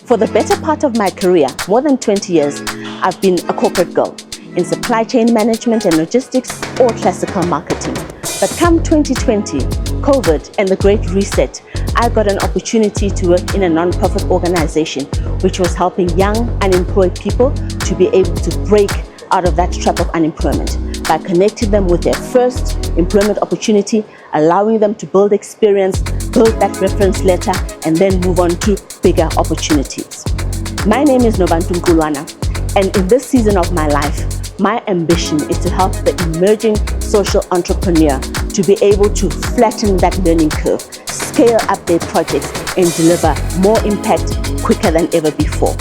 For the better part of my career, more than 20 years, I've been a corporate girl in supply chain management and logistics or classical marketing. But come 2020, COVID and the Great Reset, I got an opportunity to work in a non-profit organization which was helping young unemployed people to be able to break out of that trap of unemployment by connecting them with their first employment opportunity, allowing them to build experience, build that reference letter, and then move on to bigger opportunities. My name is Novantum Kulwana, and in this season of my life, my ambition is to help the emerging social entrepreneur to be able to flatten that learning curve, scale up their projects, and deliver more impact quicker than ever before.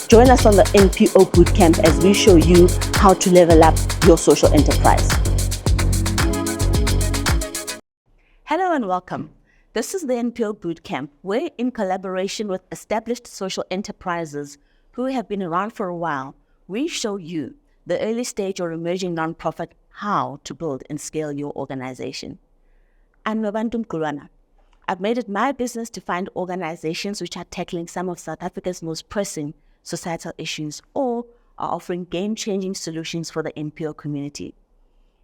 Join us on the NPO Bootcamp as we show you how to level up your social enterprise. Hello and welcome. This is the NPO Bootcamp, where in collaboration with established social enterprises who have been around for a while, we show you, the early stage or emerging nonprofit, how to build and scale your organization. I'm Novantum Kulwana. I've made it my business to find organizations which are tackling some of South Africa's most pressing societal issues or are offering game-changing solutions for the NPO community.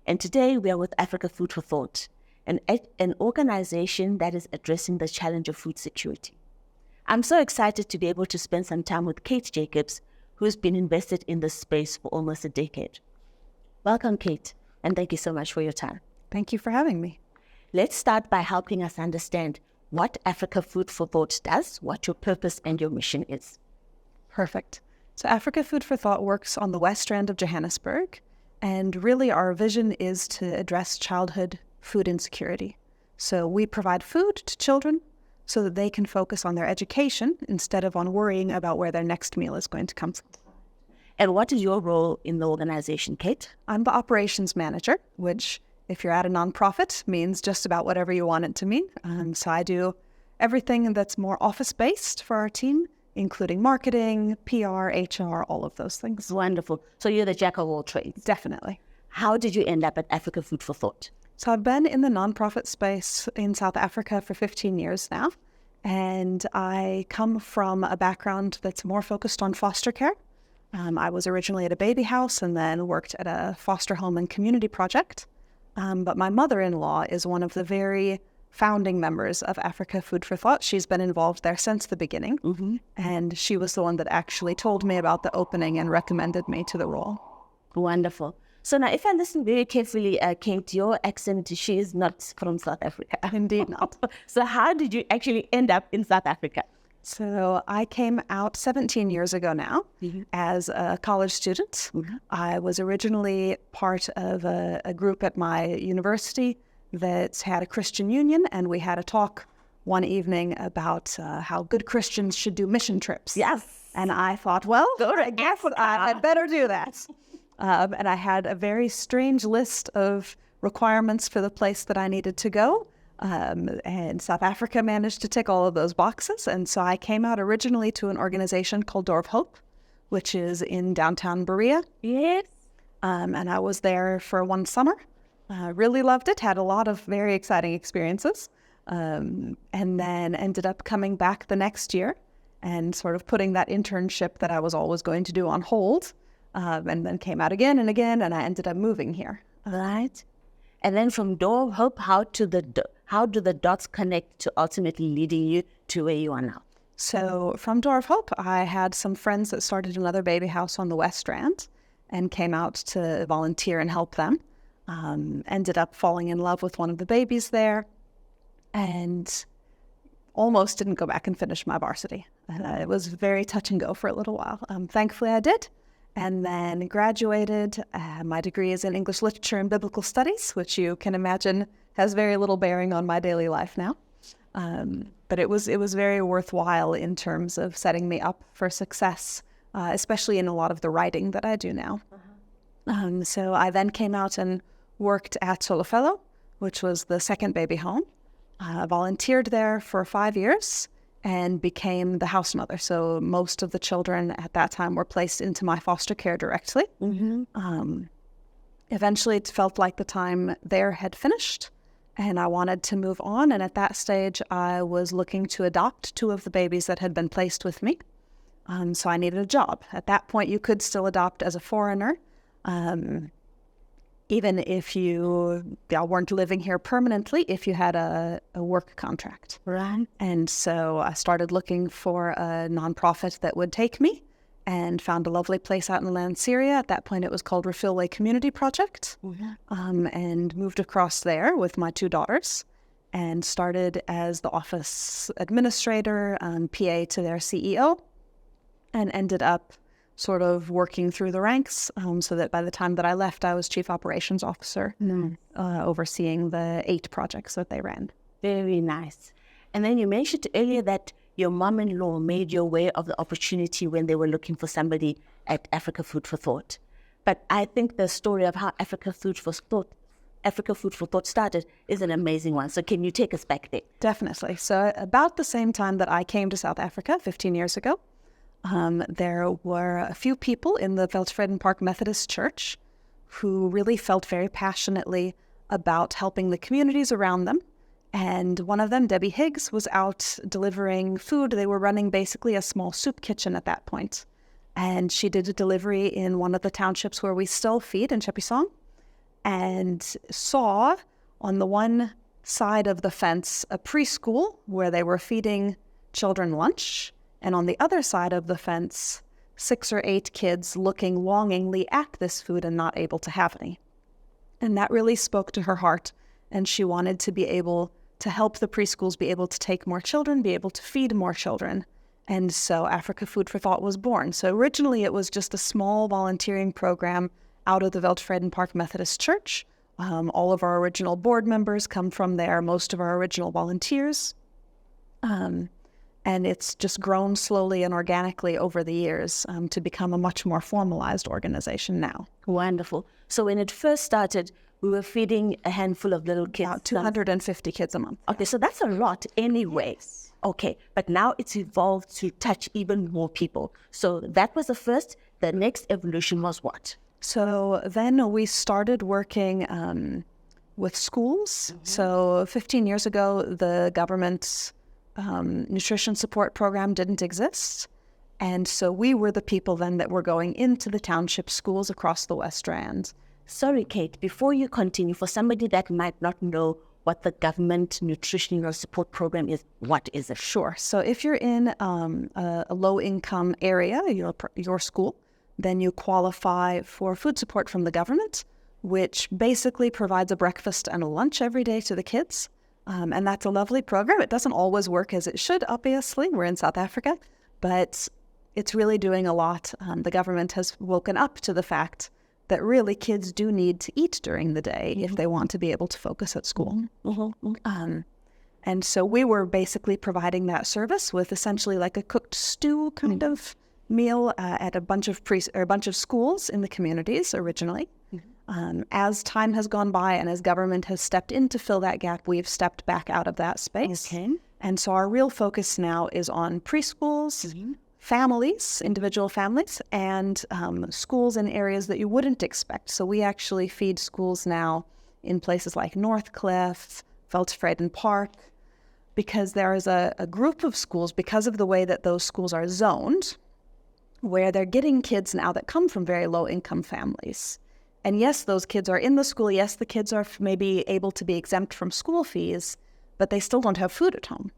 And today we are with Africa Food for Thought, an organization that is addressing the challenge of food security. I'm so excited to be able to spend some time with Kate Jacobs, who's been invested in this space for almost a decade. Welcome, Kate, and thank you so much for your time. Thank you for having me. Let's start by helping us understand what Africa Food for Thought does, what your purpose and your mission is. Perfect. So Africa Food for Thought works on the West Rand of Johannesburg, and really our vision is to address childhood food insecurity. So we provide food to children so that they can focus on their education instead of on worrying about where their next meal is going to come from. And what is your role in the organization, Kate? I'm the operations manager, which if you're at a nonprofit means just about whatever you want it to mean. So I do everything that's more office-based for our team, including marketing, PR, HR, all of those things. Wonderful. So you're the jack of all trades. Definitely. How did you end up at Africa Food for Thought? So I've been in the nonprofit space in South Africa for 15 years now, and I come from a background that's more focused on foster care. I was originally at a baby house and then worked at a foster home and community project. But my mother-in-law is one of the very founding members of Africa Food for Thought. She's been involved there since the beginning, and she was the one that actually told me about the opening and recommended me to the role. Wonderful. So now, if I listen very carefully, Kate, your accent, she is not from South Africa. Indeed not. So how did you actually end up in South Africa? So I came out 17 years ago now as a college student. I was originally part of a group at my university that had a Christian union, and we had a talk one evening about how good Christians should do mission trips. Yes. And I thought, well, I guess I'd better do that. And I had a very strange list of requirements for the place that I needed to go. And South Africa managed to tick all of those boxes. And so I came out originally to an organization called Door of Hope, which is in downtown Berea. Yes. And I was there for one summer. Really loved it, had a lot of very exciting experiences. And then ended up coming back the next year and sort of putting that internship that I was always going to do on hold. And then came out again, and I ended up moving here. Right. And then from Door of Hope, how do the dots connect to ultimately leading you to where you are now? So from Door of Hope, I had some friends that started another baby house on the West Rand and came out to volunteer and help them. Ended up falling in love with one of the babies there and almost didn't go back and finish my varsity. It was very touch and go for a little while. Thankfully I did. And then graduated. My degree is in English Literature and Biblical Studies, which you can imagine has very little bearing on my daily life now. But it was very worthwhile in terms of setting me up for success, especially in a lot of the writing that I do now. So I then came out and worked at Solofelo, which was the second baby home. Volunteered there for 5 years and became the house mother. So most of the children at that time were placed into my foster care directly. Eventually it felt like the time there had finished and I wanted to move on. And at that stage I was looking to adopt 2 of the babies that had been placed with me. So I needed a job. At that point, you could still adopt as a foreigner, even if you weren't living here permanently, if you had a work contract. Right. And so I started looking for a nonprofit that would take me, and found a lovely place out in Lanseria. At that point, it was called Refillway Community Project, and moved across there with my 2 daughters, and started as the office administrator, PA to their CEO, and ended up sort of working through the ranks, so that by the time that I left, I was chief operations officer, overseeing the 8 projects that they ran. Very nice. And then you mentioned earlier that your mom-in-law made you aware of the opportunity when they were looking for somebody at Africa Food for Thought. But I think the story of how Africa Food for Thought started is an amazing one. So can you take us back there? Definitely. So about the same time that I came to South Africa 15 years ago, there were a few people in the Veldvreden Methodist Church who really felt very passionately about helping the communities around them. And one of them, Debbie Higgs, was out delivering food. They were running basically a small soup kitchen at that point. And she did a delivery in one of the townships where we still feed in Chepisong, and saw on the one side of the fence a preschool where they were feeding children lunch, and on the other side of the fence, 6 or 8 kids looking longingly at this food and not able to have any. And that really spoke to her heart, and she wanted to be able to help the preschools be able to take more children, be able to feed more children. And so Africa Food for Thought was born. So originally it was just a small volunteering program out of the Veldvreden Methodist Church. All of our original board members come from there, most of our original volunteers. And it's just grown slowly and organically over the years to become a much more formalized organization now. Wonderful. So when it first started, we were feeding a handful of little kids. About 250 kids a month. Okay, so that's a lot anyway. Yes. Okay, but now it's evolved to touch even more people. So that was the first. The next evolution was what? So then we started working with schools. So 15 years ago, the government's nutrition support program didn't exist. And so we were the people then that were going into the township schools across the West Rand. Sorry, Kate, before you continue, for somebody that might not know what the government nutritional support program is, what is it? Sure. So if you're in a low-income area, your school, then you qualify for food support from the government, which basically provides a breakfast and a lunch every day to the kids. And that's a lovely program. It doesn't always work as it should, obviously. We're in South Africa, but it's really doing a lot. The government has woken up to the fact that really kids do need to eat during the day if they want to be able to focus at school. And so we were basically providing that service with essentially like a cooked stew kind of meal at a bunch of schools in the communities originally. As time has gone by and as government has stepped in to fill that gap, we've stepped back out of that space. Okay. And so our real focus now is on preschools, families, individual families, and schools in areas that you wouldn't expect. So we actually feed schools now in places like Northcliffe, Veldvreden Park, because there is a group of schools, because of the way that those schools are zoned, where they're getting kids now that come from very low-income families. And yes, those kids are in the school. Yes, the kids are maybe able to be exempt from school fees, but they still don't have food at home.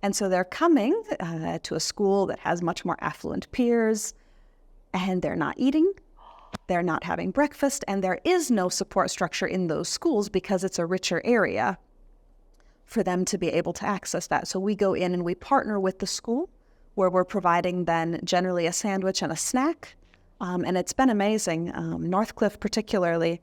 And so they're coming to a school that has much more affluent peers, and they're not eating, they're not having breakfast, and there is no support structure in those schools because it's a richer area for them to be able to access that. So we go in and we partner with the school, where we're providing then generally a sandwich and a snack. And it's been amazing. Northcliffe particularly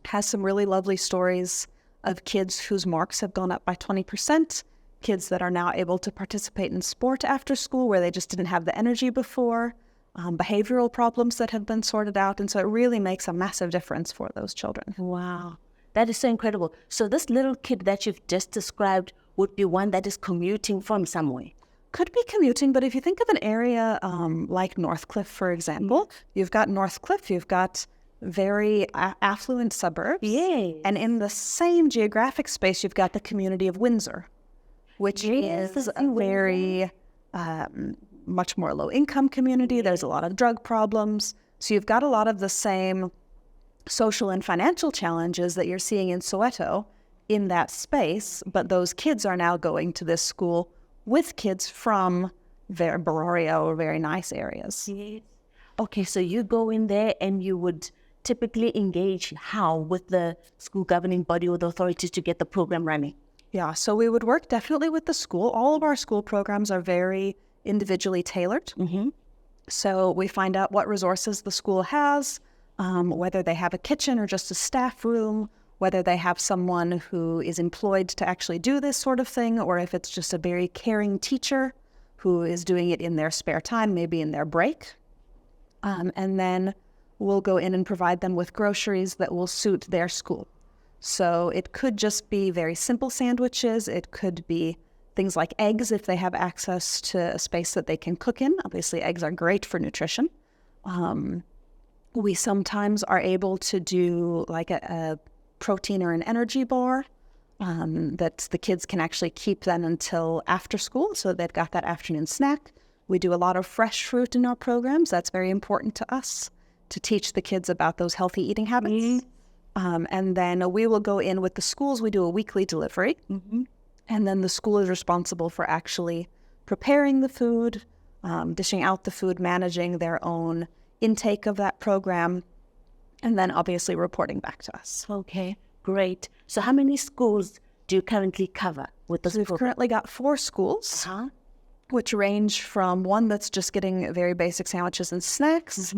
has some really lovely stories of kids whose marks have gone up by 20%, kids that are now able to participate in sport after school where they just didn't have the energy before, behavioral problems that have been sorted out. And so it really makes a massive difference for those children. Wow, that is so incredible. So this little kid that you've just described would be one that is commuting from somewhere. Could be commuting, but if you think of an area like Northcliffe, for example, you've got Northcliffe, you've got very affluent suburbs. Yes. And in the same geographic space, you've got the community of Windsor, which is a very much more low-income community. There's a lot of drug problems. So you've got a lot of the same social and financial challenges that you're seeing in Soweto in that space, but those kids are now going to this school with kids from very Bororia or very nice areas. Yes. Okay, so you go in there and you would typically engage how with the school governing body or the authorities to get the program running? Yeah, so we would work definitely with the school. All of our school programs are very individually tailored. So we find out what resources the school has, whether they have a kitchen or just a staff room, whether they have someone who is employed to actually do this sort of thing, or if it's just a very caring teacher who is doing it in their spare time, maybe in their break. And then we'll go in and provide them with groceries that will suit their school. So it could just be very simple sandwiches. It could be things like eggs if they have access to a space that they can cook in. Obviously, eggs are great for nutrition. We sometimes are able to do like a protein or an energy bar that the kids can actually keep then until after school, so they've got that afternoon snack. We do a lot of fresh fruit in our programs. That's very important to us to teach the kids about those healthy eating habits. And then we will go in with the schools. We do a weekly delivery. And then the school is responsible for actually preparing the food, dishing out the food, managing their own intake of that program, and then obviously reporting back to us. Okay, great. So how many schools do you currently cover with this We've currently got 4 schools, which range from one that's just getting very basic sandwiches and snacks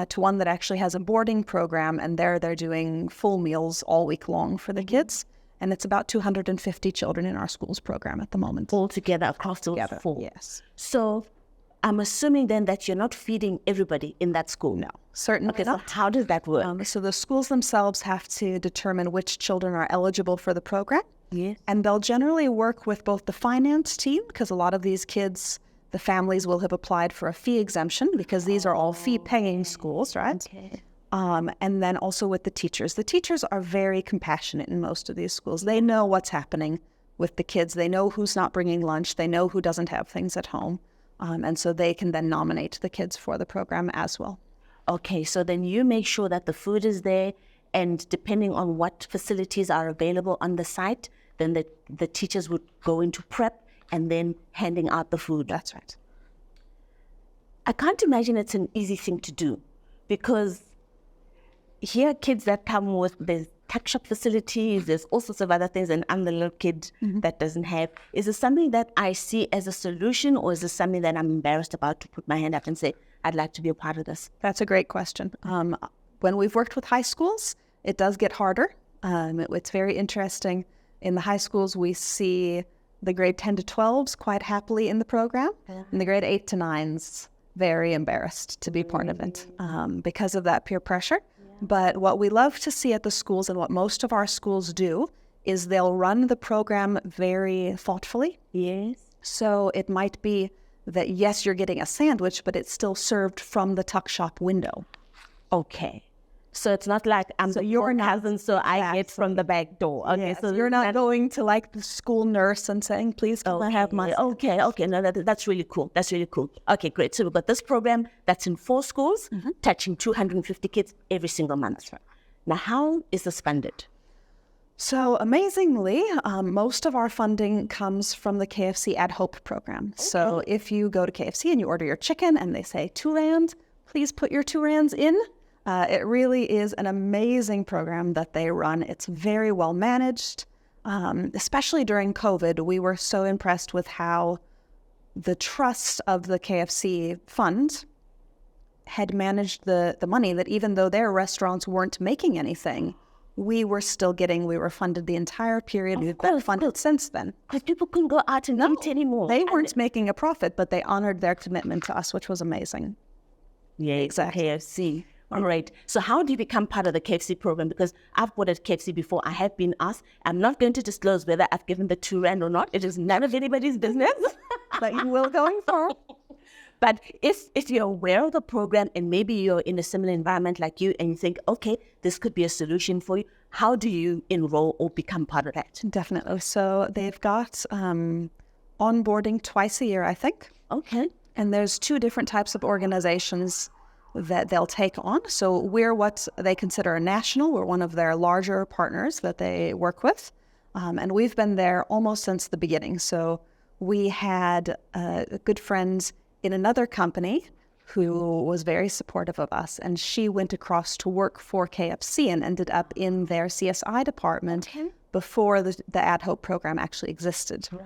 to one that actually has a boarding program, and they're doing full meals all week long for the kids. And it's about 250 children in our schools program at the moment. All together across those 4? Yes. So I'm assuming then that you're not feeding everybody in that school? No, certainly Okay, not. so how does that work? So the schools themselves have to determine which children are eligible for the program. Yes. And they'll generally work with both the finance team, because a lot of these kids, the families will have applied for a fee exemption because these are all fee-paying schools, right? Okay. And then also with the teachers. The teachers are very compassionate in most of these schools. They know what's happening with the kids. They know who's not bringing lunch. They know who doesn't have things at home. And so they can then nominate the kids for the program as well. Okay, so then you make sure that the food is there, and depending on what facilities are available on the site, then the teachers would go into prep and then handing out the food. That's right. I can't imagine it's an easy thing to do, because here are kids that come with there's tuck shop facilities, there's all sorts of other things, and I'm the little kid that doesn't have. Is it something that I see as a solution, or is it something that I'm embarrassed about to put my hand up and say, I'd like to be a part of this? That's a great question. When we've worked with high schools, it does get harder. It's very interesting. In the high schools, we see the grade 10 to 12s quite happily in the program, and the grade 8 to 9s very embarrassed to be part of it because of that peer pressure. But what we love to see at the schools, and what most of our schools do, is they'll run the program very thoughtfully. Yes. So it might be that, yes, you're getting a sandwich, but it's still served from the tuck shop window. Okay. So it's not like I'm So the you're not- cousin, so I get from the back door. Okay, Yes, so you're not going to like the school nurse and saying, please can I have my... Okay. No, that's really cool. That's really cool. Okay, great. So we've got this program that's in 4 schools, touching 250 kids every single month. Now, how is this funded? So amazingly, most of our funding comes from the KFC Add program. So if you go to KFC and you order your chicken and they say 2 rand, please put your 2 rands in. It really is an amazing program that they run. It's very well managed. Especially during COVID, we were so impressed with how the trust of the KFC fund had managed the money, that even though their restaurants weren't making anything, we were funded the entire period. We've been funded since then. Because people couldn't go out and eat anymore. They weren't making a profit, but they honored their commitment to us, which was amazing. Yeah, exactly. KFC. All right. So how do you become part of the KFC program? Because I've worked at KFC before. I have been asked. I'm not going to disclose whether I've given the 2 rand or not. It is none of anybody's business. But you will going forward. But if you're aware of the program and maybe you're in a similar environment like you and you think, okay, this could be a solution for you, how do you enroll or become part of that? Definitely. So they've got onboarding twice a year, I think. Okay. And there's two different types of organizations that they'll take on. So we're what they consider a national. We're one of their larger partners that they work with. And we've been there almost since the beginning. So we had good friends in another company who was very supportive of us. And she went across to work for KFC and ended up in their CSI department before the Add Hope program actually existed. Right.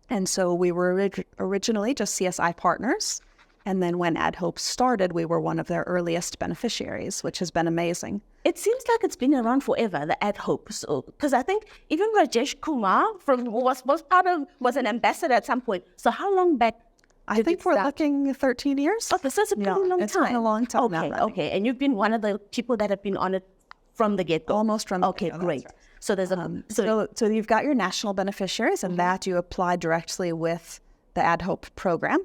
And so we were originally just CSI partners. And then when Add Hope started, we were one of their earliest beneficiaries, which has been amazing. It seems like it's been around forever, the Add Hope. So, because I think even Rajesh Kumar was an ambassador at some point. So how long back? I think we're looking 13 years. Okay, so it's a pretty long time. It's been a long time now. Okay. And you've been one of the people that have been on it from the get-go. Almost from the get-go. Okay, great. Right. So there's so you've got your national beneficiaries, and that you apply directly with the Add Hope program.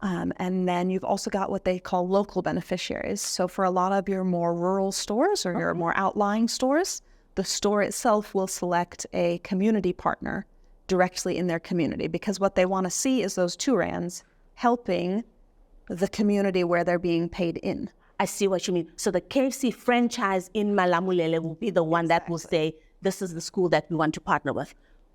And then you've also got what they call local beneficiaries. So for a lot of your more rural stores or your more outlying stores, the store itself will select a community partner directly in their community, because what they want to see is those 2 rands helping the community where they're being paid in. I see what you mean. So the KFC franchise in Malamulele will be the one that will say, this is the school that we want to partner with.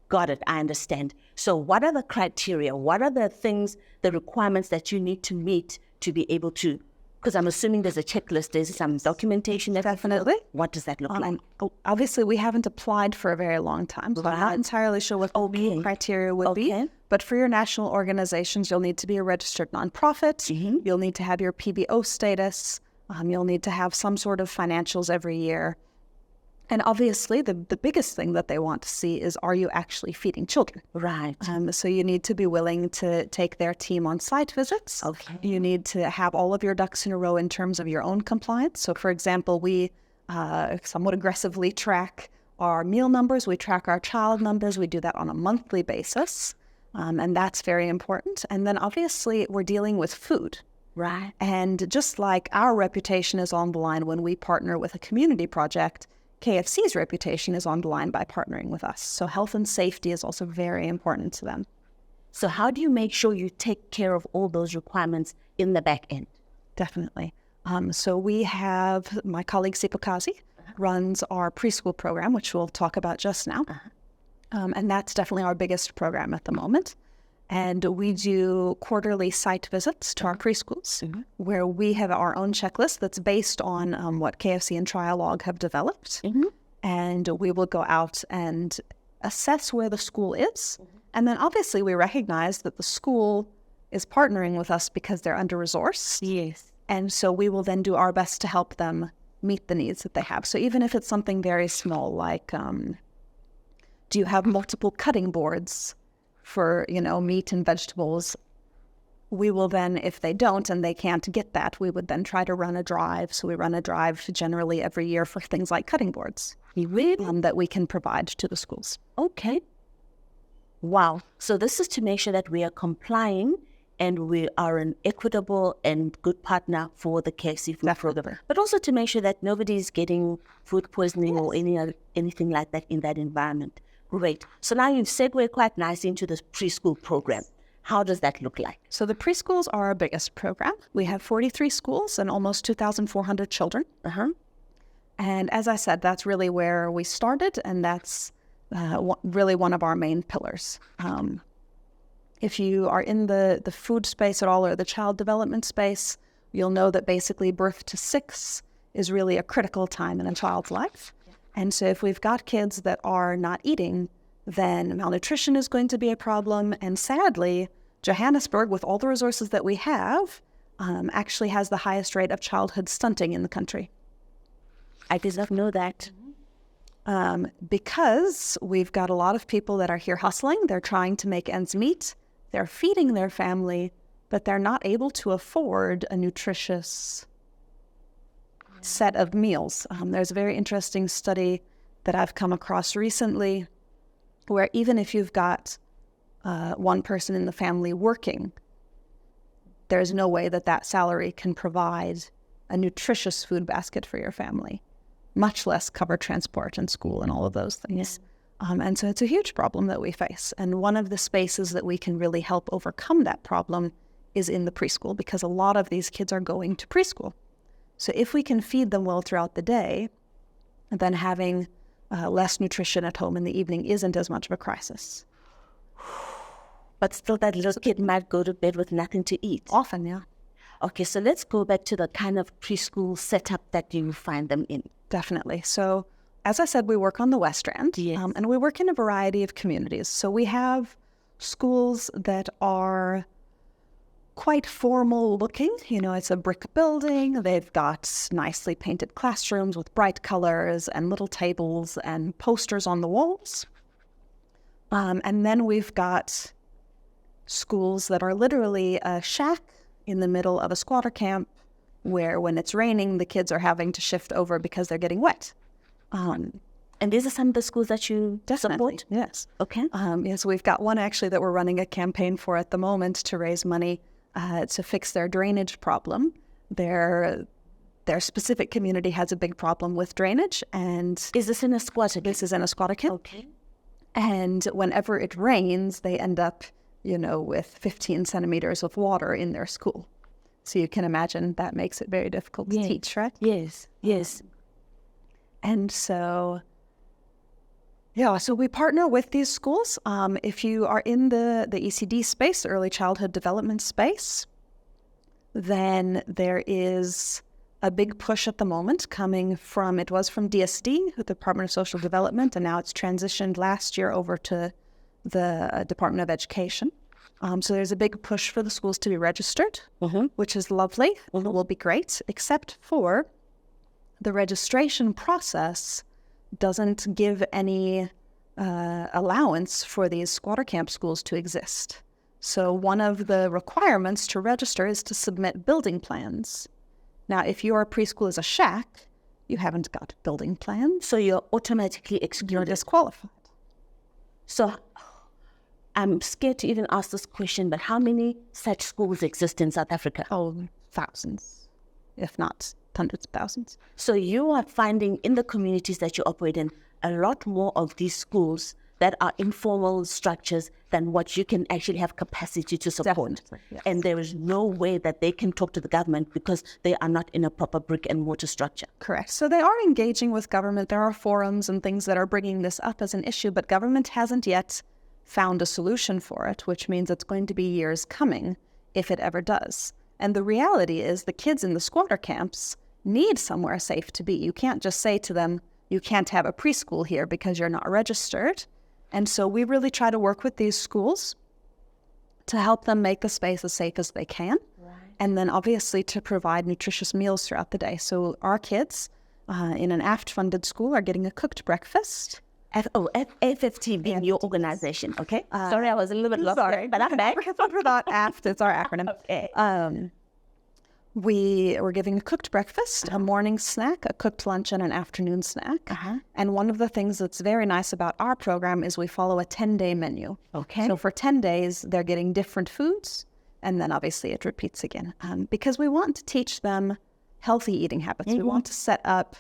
Got it. I understand. So what are the criteria? What are the things, the requirements that you need to meet to be able to, because I'm assuming there's a checklist, there's some documentation. Definitely. What does that look like? Obviously, we haven't applied for a very long time, so I'm not entirely sure what the criteria would be. But for your national organizations, you'll need to be a registered nonprofit. You'll need to have your PBO status. You'll need to have some sort of financials every year. And obviously, the biggest thing that they want to see is, are you actually feeding children? Right. So you need to be willing to take their team on site visits. Okay. You need to have all of your ducks in a row in terms of your own compliance. So, for example, we somewhat aggressively track our meal numbers. We track our child numbers. We do that on a monthly basis. And that's very important. And then, obviously, we're dealing with food. Right. And just like our reputation is on the line when we partner with a community project, KFC's reputation is on the line by partnering with us. So health and safety is also very important to them. So how do you make sure you take care of all those requirements in the back end? Definitely. So we have, my colleague Sipokazi runs our preschool program, which we'll talk about just now. And that's definitely our biggest program at the moment. And we do quarterly site visits to our preschools, where we have our own checklist that's based on what KFC and Trialog have developed. And we will go out and assess where the school is. And then obviously we recognize that the school is partnering with us because they're under-resourced. Yes. And so we will then do our best to help them meet the needs that they have. So even if it's something very small, like do you have multiple cutting boards for, meat and vegetables, we will then, if they don't and they can't get that, we would then try to run a drive. So we run a drive generally every year for things like cutting boards that we can provide to the schools. Okay. Wow. So this is to make sure that we are complying and we are an equitable and good partner for the KFC food program, but also to make sure that nobody's getting food poisoning or anything like that in that environment. Great. So now you've segued quite nicely into the preschool program. How does that look like? So the preschools are our biggest program. We have 43 schools and almost 2,400 children. And as I said, that's really where we started, and that's really one of our main pillars. If you are in the food space at all or the child development space, you'll know that basically birth to 6 is really a critical time in a child's life. And so if we've got kids that are not eating, then malnutrition is going to be a problem. And sadly, Johannesburg, with all the resources that we have, actually has the highest rate of childhood stunting in the country. I did not know that. Because we've got a lot of people that are here hustling. They're trying to make ends meet. They're feeding their family, but they're not able to afford a nutritious set of meals. There's a very interesting study that I've come across recently where even if you've got one person in the family working, there's no way that salary can provide a nutritious food basket for your family, much less cover transport and school and all of those things. And so it's a huge problem that we face. And one of the spaces that we can really help overcome that problem is in the preschool, because a lot of these kids are going to preschool. So if we can feed them well throughout the day, then having less nutrition at home in the evening isn't as much of a crisis. But still, that little kid might go to bed with nothing to eat. Often, yeah. Okay, so let's go back to the kind of preschool setup that you find them in. Definitely. So as I said, we work on the West Rand, Yes. And we work in a variety of communities. So we have schools that are quite formal looking. You know, it's a brick building. They've got nicely painted classrooms with bright colors and little tables and posters on the walls. And then we've got schools that are literally a shack in the middle of a squatter camp, where when it's raining, the kids are having to shift over because they're getting wet. And these are some of the schools that you support? Yes. Okay. Yes, we've got one actually that we're running a campaign for at the moment to raise money to fix their drainage problem. Their specific community has a big problem with drainage. And is this in a squatter camp? This is in a squatter camp. Okay. And whenever it rains, they end up, with 15 centimeters of water in their school. So you can imagine that makes it very difficult to teach, right? Yes, yes. And so, so we partner with these schools. If you are in the ECD space, early childhood development space, then there is a big push at the moment coming from, it was from DSD, the Department of Social Development, and now it's transitioned last year over to the Department of Education. So there's a big push for the schools to be registered, which is lovely, will be great, except for the registration process doesn't give any allowance for these squatter camp schools to exist. So one of the requirements to register is to submit building plans. Now, if your preschool is a shack, you haven't got building plans. So you're automatically excluded. You're disqualified. So I'm scared to even ask this question, but how many such schools exist in South Africa? Oh, thousands, if not hundreds of thousands. So you are finding in the communities that you operate in a lot more of these schools that are informal structures than what you can actually have capacity to support. Definitely, yes. And there is no way that they can talk to the government because they are not in a proper brick and mortar structure. Correct. So they are engaging with government. There are forums and things that are bringing this up as an issue, but government hasn't yet found a solution for it, which means it's going to be years coming if it ever does. And the reality is the kids in the squatter camps need somewhere safe to be. You can't just say to them, you can't have a preschool here because you're not registered. And so we really try to work with these schools to help them make the space as safe as they can. Right. And then obviously to provide nutritious meals throughout the day. So our kids in an AFFT-funded school are getting a cooked breakfast. AFFT being your organization, okay? Sorry, I was a little bit lost. Sorry, but I'm back. We're not AFFT, it's our acronym. Okay. We're giving a cooked breakfast, a morning snack, a cooked lunch, and an afternoon snack. And one of the things that's very nice about our program is we follow a 10-day menu. Okay. So for 10 days, they're getting different foods, and then obviously it repeats again. Because we want to teach them healthy eating habits. We want to set up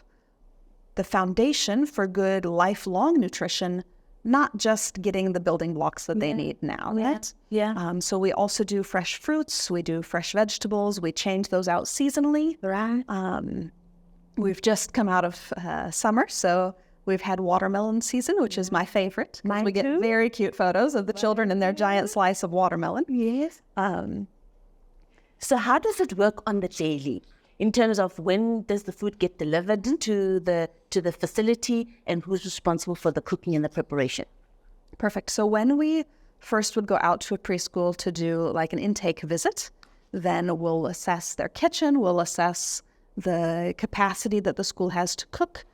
the foundation for good lifelong nutrition, not just getting the building blocks that they need now, right? Yeah. So we also do fresh fruits, we do fresh vegetables, we change those out seasonally. Right. We've just come out of summer, so we've had watermelon season, which is my favorite. Mine we get too. very cute photos of the children and their giant slice of watermelon. Yes. So how does it work on the daily? In terms of when does the food get delivered to the facility and who's responsible for the cooking and the preparation? Perfect. So when we first would go out to a preschool to do like an intake visit, then we'll assess their kitchen, we'll assess the capacity that the school has to cook.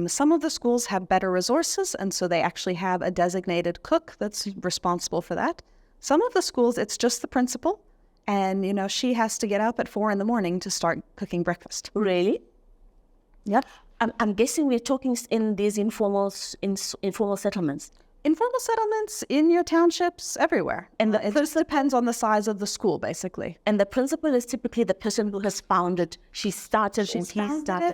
Some of the schools have better resources, and so they actually have a designated cook that's responsible for that. Some of the schools, it's just the principal. And, she has to get up at 4 a.m. to start cooking breakfast. Really? Yep. I'm guessing we're talking in these informal settlements. Informal settlements in your townships, everywhere. And it just depends on the size of the school, basically. And the principal is typically the person who has founded. She started.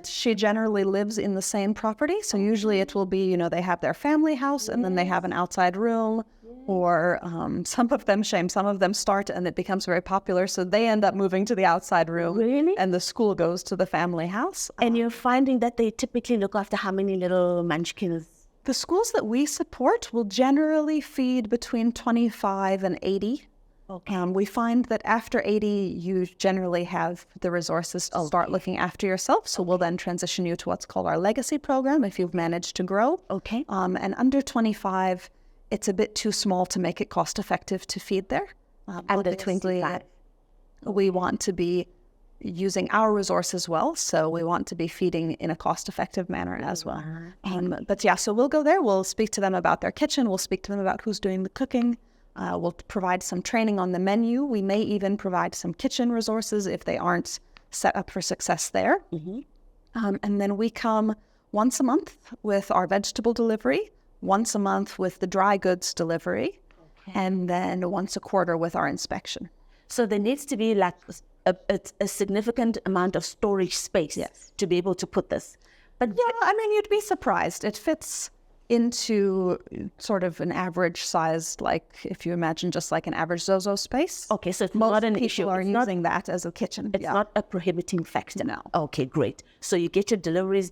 She generally lives in the same property. So usually it will be, they have their family house and then they have an outside room or some of them start and it becomes very popular, so they end up moving to the outside room. Really? And the school goes to the family house. And you're finding that they typically look after how many little munchkins? The schools that we support will generally feed between 25 and 80. Okay. We find that after 80, you generally have the resources to start looking after yourself. So we'll then transition you to what's called our legacy program if you've managed to grow. Okay. And under 25, it's a bit too small to make it cost effective to feed there. Under Between 25. we want to be using our resources well, so we want to be feeding in a cost-effective manner as well. But yeah, so we'll go there, we'll speak to them about their kitchen, we'll speak to them about who's doing the cooking, we'll provide some training on the menu, we may even provide some kitchen resources if they aren't set up for success there. And then we come once a month with our vegetable delivery, once a month with the dry goods delivery, and then once a quarter with our inspection. So there needs to be like a significant amount of storage space to be able to put this. But yeah, I mean, you'd be surprised. It fits into sort of an average size, like if you imagine just like an average Zozo space. Okay, so it's Most not an people issue. are It's using that as a kitchen. It's not a prohibiting factor. No. Okay, great. So you get your deliveries,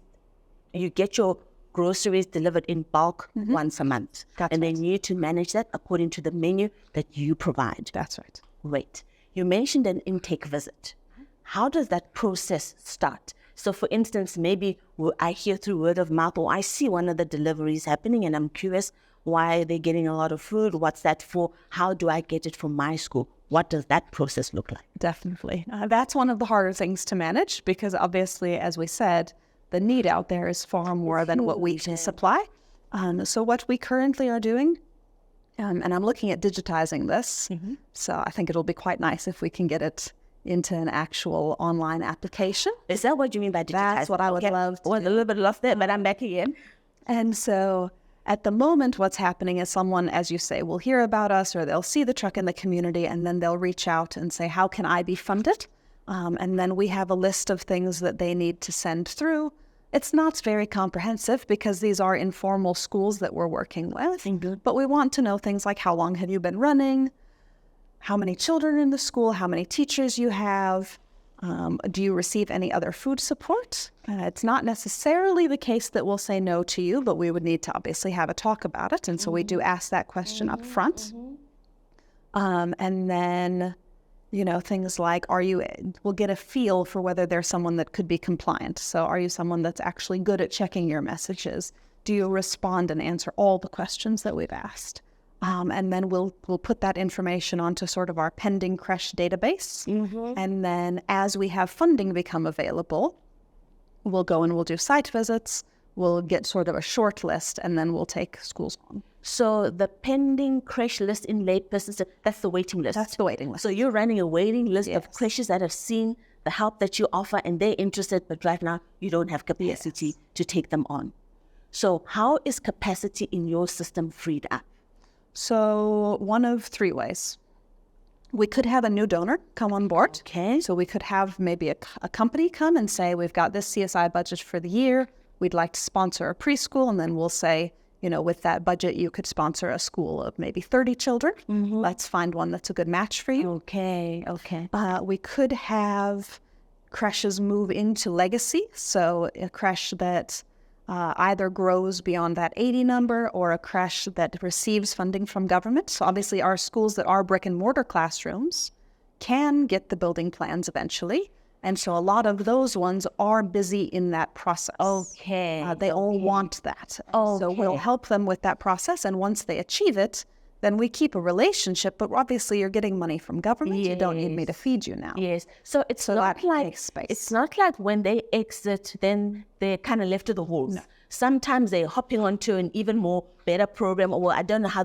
you get your groceries delivered in bulk once a month. That's and then you need to manage that according to the menu that you provide. That's right. Great. You mentioned an intake visit. How does that process start? So for instance, maybe I hear through word of mouth, or I see one of the deliveries happening and I'm curious, why are they getting a lot of food? What's that for? How do I get it from my school? What does that process look like? Definitely. That's one of the harder things to manage because obviously, as we said, the need out there is far more than what we can supply. So what we currently are doing, and I'm looking at digitizing this, so I think it'll be quite nice if we can get it into an actual online application. Is that what you mean by digitizing? That's what I would love to do. A little bit lost there, but I'm back again. And so at the moment, what's happening is someone, as you say, will hear about us or they'll see the truck in the community and then they'll reach out and say, how can I be funded? And then we have a list of things that they need to send through. It's not very comprehensive because these are informal schools that we're working with, but we want to know things like how long have you been running, how many children in the school, how many teachers you have, do you receive any other food support? It's not necessarily the case that we'll say no to you, but we would need to obviously have a talk about it. And so we do ask that question up front. And then, you know, things like, we'll get a feel for whether there's someone that could be compliant. So are you someone that's actually good at checking your messages? Do you respond and answer all the questions that we've asked? And then we'll put that information onto sort of our pending creche database. And then as we have funding become available, we'll go and we'll do site visits. We'll get sort of a short list and then we'll take schools on. So the pending creche list in laypersons, that's the waiting list. That's the waiting list. So you're running a waiting list of creches that have seen the help that you offer and they're interested, but right now you don't have capacity to take them on. So how is capacity in your system freed up? So one of three ways. We could have a new donor come on board. Okay. So we could have maybe a company come and say, we've got this CSI budget for the year. We'd like to sponsor a preschool. And then we'll say, you know, with that budget, you could sponsor a school of maybe 30 children. Let's find one that's a good match for you. Okay. We could have creches move into legacy. So a creche that either grows beyond that 80 number or a creche that receives funding from government. So obviously our schools that are brick and mortar classrooms can get the building plans eventually. And so a lot of those ones are busy in that process. They all want that. So we'll help them with that process. And once they achieve it, then we keep a relationship. But obviously you're getting money from government. You don't need me to feed you now. So it's not like space. It's not like when they exit, then they're kind of left to the wolves. No. Sometimes they're hopping onto an even more better program. Or I don't know how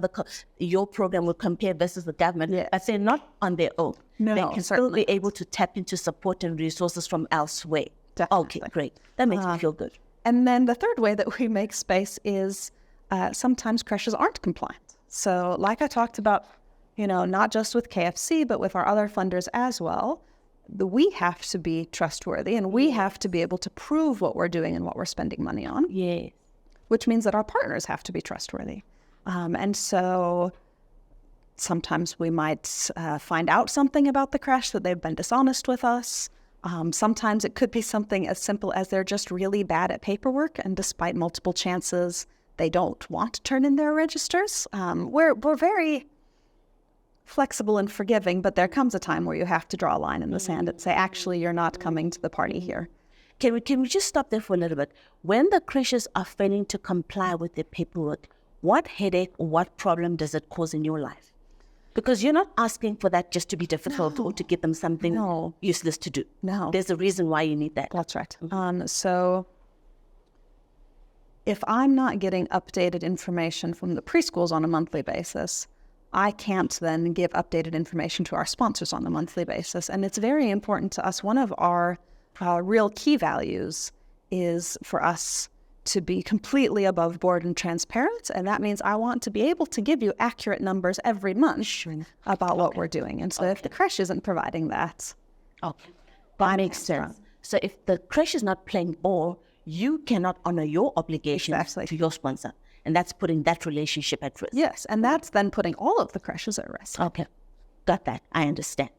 your program will compare versus the government, but they're not on their own. No, they can still be able to tap into support and resources from elsewhere. Definitely. Okay, great. That makes me feel good. And then the third way that we make space is sometimes creches aren't compliant. So like I talked about, you know, not just with KFC, but with our other funders as well, we have to be trustworthy and we have to be able to prove what we're doing and what we're spending money on. Which means that our partners have to be trustworthy. And so Sometimes we might find out something about the creche that they've been dishonest with us. Sometimes it could be something as simple as they're just really bad at paperwork, and despite multiple chances, they don't want to turn in their registers. We're very flexible and forgiving, but there comes a time where you have to draw a line in the sand and say, actually, you're not coming to the party here. Can we just stop there for a little bit? When the creches are failing to comply with their paperwork, what headache or what problem does it cause in your life? Because you're not asking for that just to be difficult or to give them something useless to do. No. There's a reason why you need that. That's right. So if I'm not getting updated information from the preschools on a monthly basis, I can't then give updated information to our sponsors on a monthly basis. And it's very important to us. One of our real key values is for us to be completely above board and transparent. And that means I want to be able to give you accurate numbers every month about what we're doing. And so if the creche isn't providing that, that makes sense. So if the creche is not playing ball, you cannot honor your obligations to your sponsor. And that's putting that relationship at risk. Yes, and that's then putting all of the creches at risk. Okay, got that. I understand.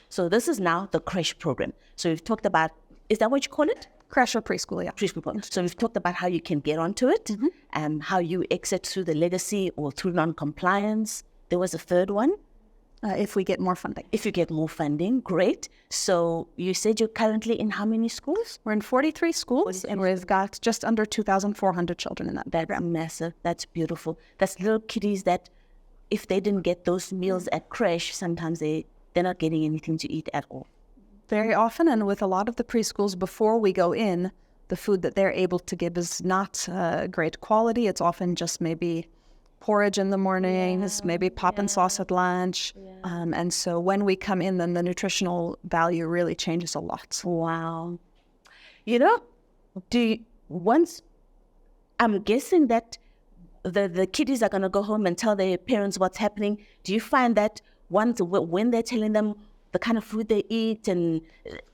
So this is now the creche program. So we've talked about, is that what you call it? Creche or preschool, yeah. Preschool program. So we've talked about how you can get onto it, how you exit through the legacy or through non-compliance. There was a third one. If we get more funding. If you get more funding, great. So you said you're currently in how many schools? We're in 43 schools, and we've got just under 2,400 children in that program. That's massive. That's beautiful. That's little kiddies that if they didn't get those meals at creche, sometimes they're not getting anything to eat at all. Very often, and with a lot of the preschools, before we go in, the food that they're able to give is not great quality. It's often just maybe porridge in the mornings, maybe pop and sauce at lunch. And so when we come in, then the nutritional value really changes a lot. Wow. You know, I'm guessing that the kiddies are going to go home and tell their parents what's happening. Do you find that when they're telling them the kind of food they eat, and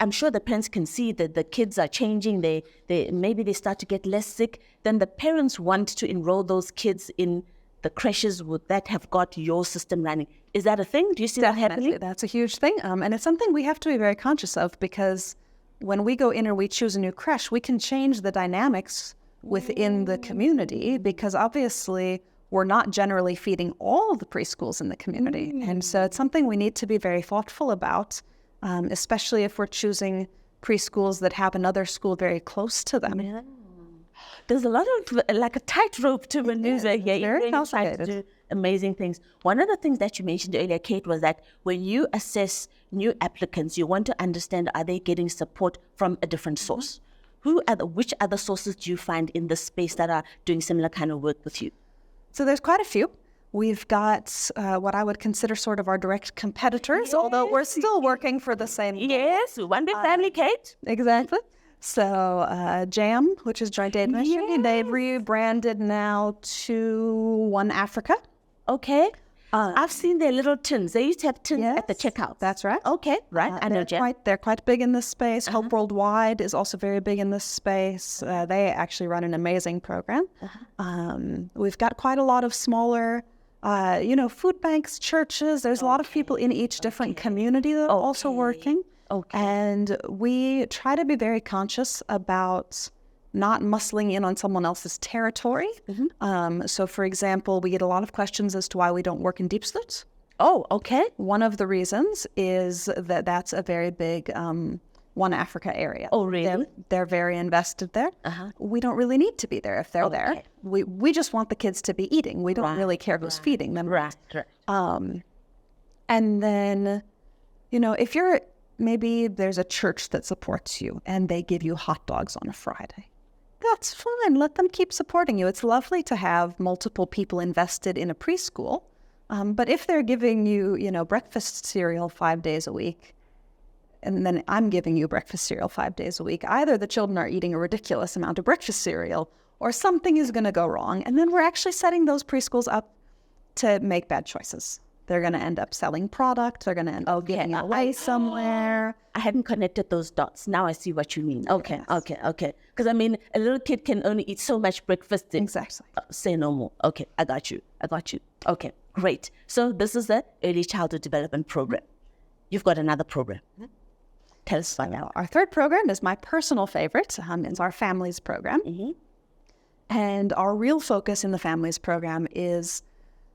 I'm sure the parents can see that the kids are changing, maybe they start to get less sick, then the parents want to enroll those kids in the creches that have got your system running. Is that a thing? Do you see that happening? That's a huge thing. And it's something we have to be very conscious of, because when we go in or we choose a new creche, we can change the dynamics within the community, because obviously we're not generally feeding all the preschools in the community. And so it's something we need to be very thoughtful about, especially if we're choosing preschools that have another school very close to them. Yeah. There's a lot of, like a tightrope to maneuver here. Very complicated. To do amazing things. One of the things that you mentioned earlier, Kate, was that when you assess new applicants, you want to understand, are they getting support from a different source? Which other sources do you find in this space that are doing similar kind of work with you? So there's quite a few. We've got what I would consider sort of our direct competitors, although we're still working for the same goal. Yes, one big family, Kate. Exactly. So JAM, which is Joint Aid Mission, they've rebranded now to One Africa. Okay. I've seen their little tins. They used to have tins at the checkout. That's right. Okay, right. I know JAM. They're quite big in this space. Hope Worldwide is also very big in this space. They actually run an amazing program. We've got quite a lot of smaller, food banks, churches. There's a lot of people in each different community that are also working. Okay. And we try to be very conscious about not muscling in on someone else's territory. So, for example, we get a lot of questions as to why we don't work in Deep Sloot. Oh, okay. One of the reasons is that that's a very big One Africa area. Oh, really? They're very invested there. We don't really need to be there if they're there. We just want the kids to be eating. We don't really care who's feeding them. Right. And then, if maybe there's a church that supports you and they give you hot dogs on a Friday. That's fine. Let them keep supporting you. It's lovely to have multiple people invested in a preschool. But if they're giving you, breakfast cereal 5 days a week, and then I'm giving you breakfast cereal 5 days a week, either the children are eating a ridiculous amount of breakfast cereal or something is going to go wrong. And then we're actually setting those preschools up to make bad choices. They're going to end up selling product. They're going to end up giving it away somewhere. I hadn't connected those dots. Now I see what you mean. Okay. Because, a little kid can only eat so much breakfast. Exactly. Say no more. Okay, I got you. Okay, Great. So this is the Early Childhood Development Program. You've got another program. Tell us about that. Our third program is my personal favorite. It's our Families Program. And our real focus in the Families Program is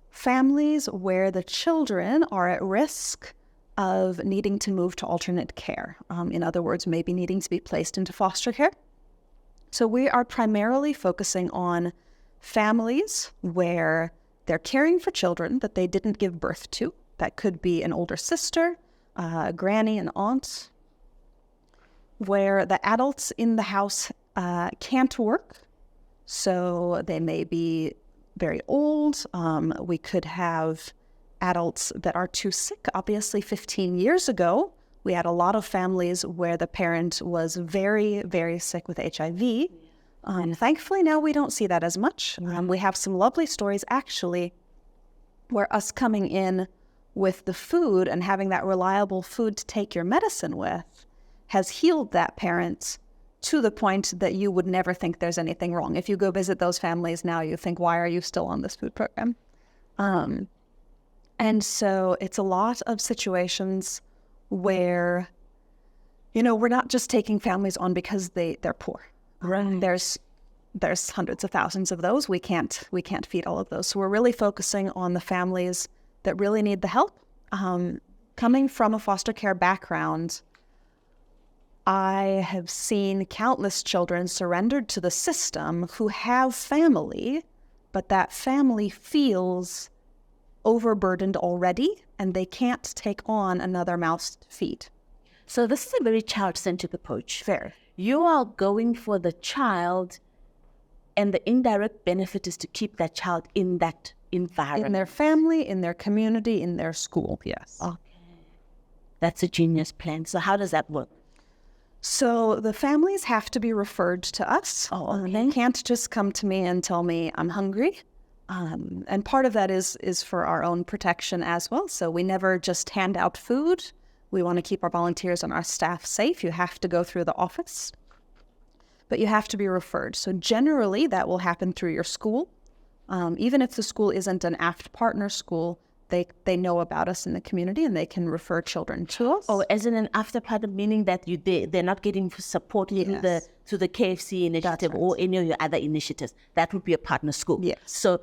families where the children are at risk of needing to move to alternate care. In other words, maybe needing to be placed into foster care. So we are primarily focusing on families where they're caring for children that they didn't give birth to. That could be an older sister, a granny, an aunt, where the adults in the house can't work. So they may be very old. We could have adults that are too sick. Obviously, 15 years ago, we had a lot of families where the parent was very, very sick with HIV. Thankfully, now we don't see that as much. We have some lovely stories, actually, where us coming in with the food and having that reliable food to take your medicine with has healed that parent to the point that you would never think there's anything wrong. If you go visit those families now, you think, why are you still on this food program? And so it's a lot of situations where, we're not just taking families on because they're poor. Right. There's hundreds of thousands of those. We can't feed all of those. So we're really focusing on the families that really need the help. Coming from a foster care background, I have seen countless children surrendered to the system who have family, but that family feels overburdened already and they can't take on another mouth to feed. So this is a very child-centered approach. Fair. You are going for the child, and the indirect benefit is to keep that child in that environment. In their family, in their community, in their school, yes. Okay. That's a genius plan. So how does that work? So the families have to be referred to us. They can't just come to me and tell me I'm hungry. And part of that is for our own protection as well. So we never just hand out food. We want to keep our volunteers and our staff safe. You have to go through the office, but you have to be referred. So generally that will happen through your school. Even if the school isn't an AFFT partner school, they know about us in the community and they can refer children to us. Oh, as in an AFFT partner, meaning that they're not getting support through the KFC initiative or any of your other initiatives. That would be a partner school. Yes. So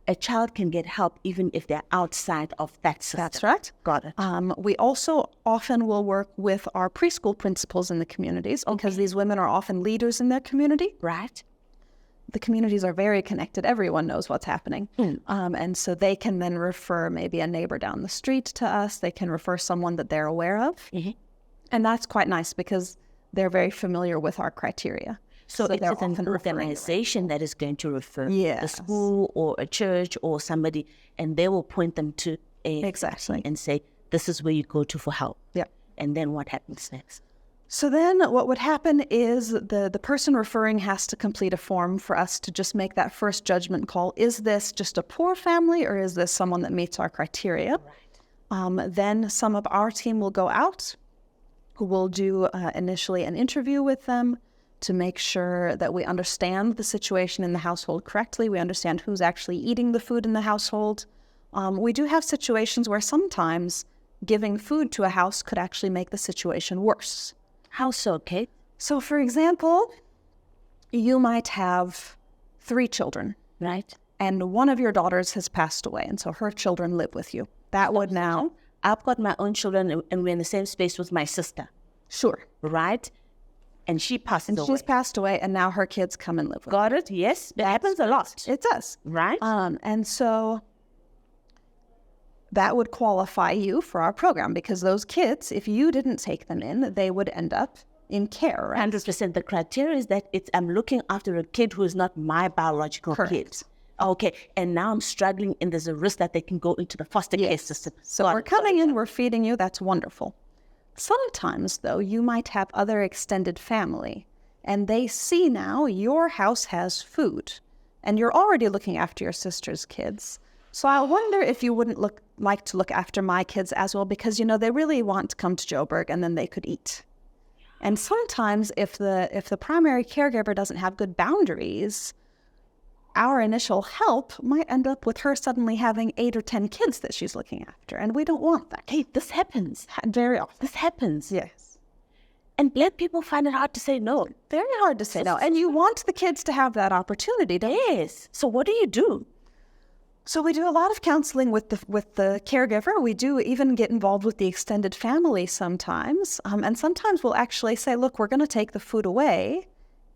a child can get help even if they're outside of that system. That's right. Got it. We also often will work with our preschool principals in the communities because these women are often leaders in their community. Right. The communities are very connected. Everyone knows what's happening. And so they can then refer maybe a neighbor down the street to us. They can refer someone that they're aware of. And that's quite nice because they're very familiar with our criteria. So it's an organization that is going to refer the school or a church or somebody, and they will point them to AFFT and say, this is where you go to for help. Yeah. And then what happens next? So then what would happen is the person referring has to complete a form for us to just make that first judgment call. Is this just a poor family or is this someone that meets our criteria? Right. Then some of our team will go out, who will do initially an interview with them to make sure that we understand the situation in the household correctly. We understand who's actually eating the food in the household. We do have situations where sometimes giving food to a house could actually make the situation worse. How so, Kate? So, for example, you might have 3 children, right? And one of your daughters has passed away, and so her children live with you. That would now... I've got my own children, and we're in the same space with my sister. Sure. Right? And she passes away. She's passed away, and now her kids come and live with Got it? Yes. It happens a lot. It does. Right? And so that would qualify you for our program because those kids, if you didn't take them in, they would end up in care. Right? 100%. The criteria is that I'm looking after a kid who is not my biological kid. Okay. And now I'm struggling, and there's a risk that they can go into the foster care system. So we're coming in, we're feeding you. That's wonderful. Sometimes, though, you might have other extended family, and they see now your house has food, and you're already looking after your sister's kids. So I wonder if you wouldn't like to look after my kids as well, because, they really want to come to Joburg, and then they could eat. And sometimes if the primary caregiver doesn't have good boundaries, our initial help might end up with her suddenly having 8 or 10 kids that she's looking after, and we don't want that. Hey, this happens. Very often. This happens. Yes. And Black people find it hard to say no. Very hard to say no. And you want the kids to have that opportunity, don't you? Yes. So what do you do? So we do a lot of counseling with the caregiver. We do even get involved with the extended family sometimes. And sometimes we'll actually say, look, we're going to take the food away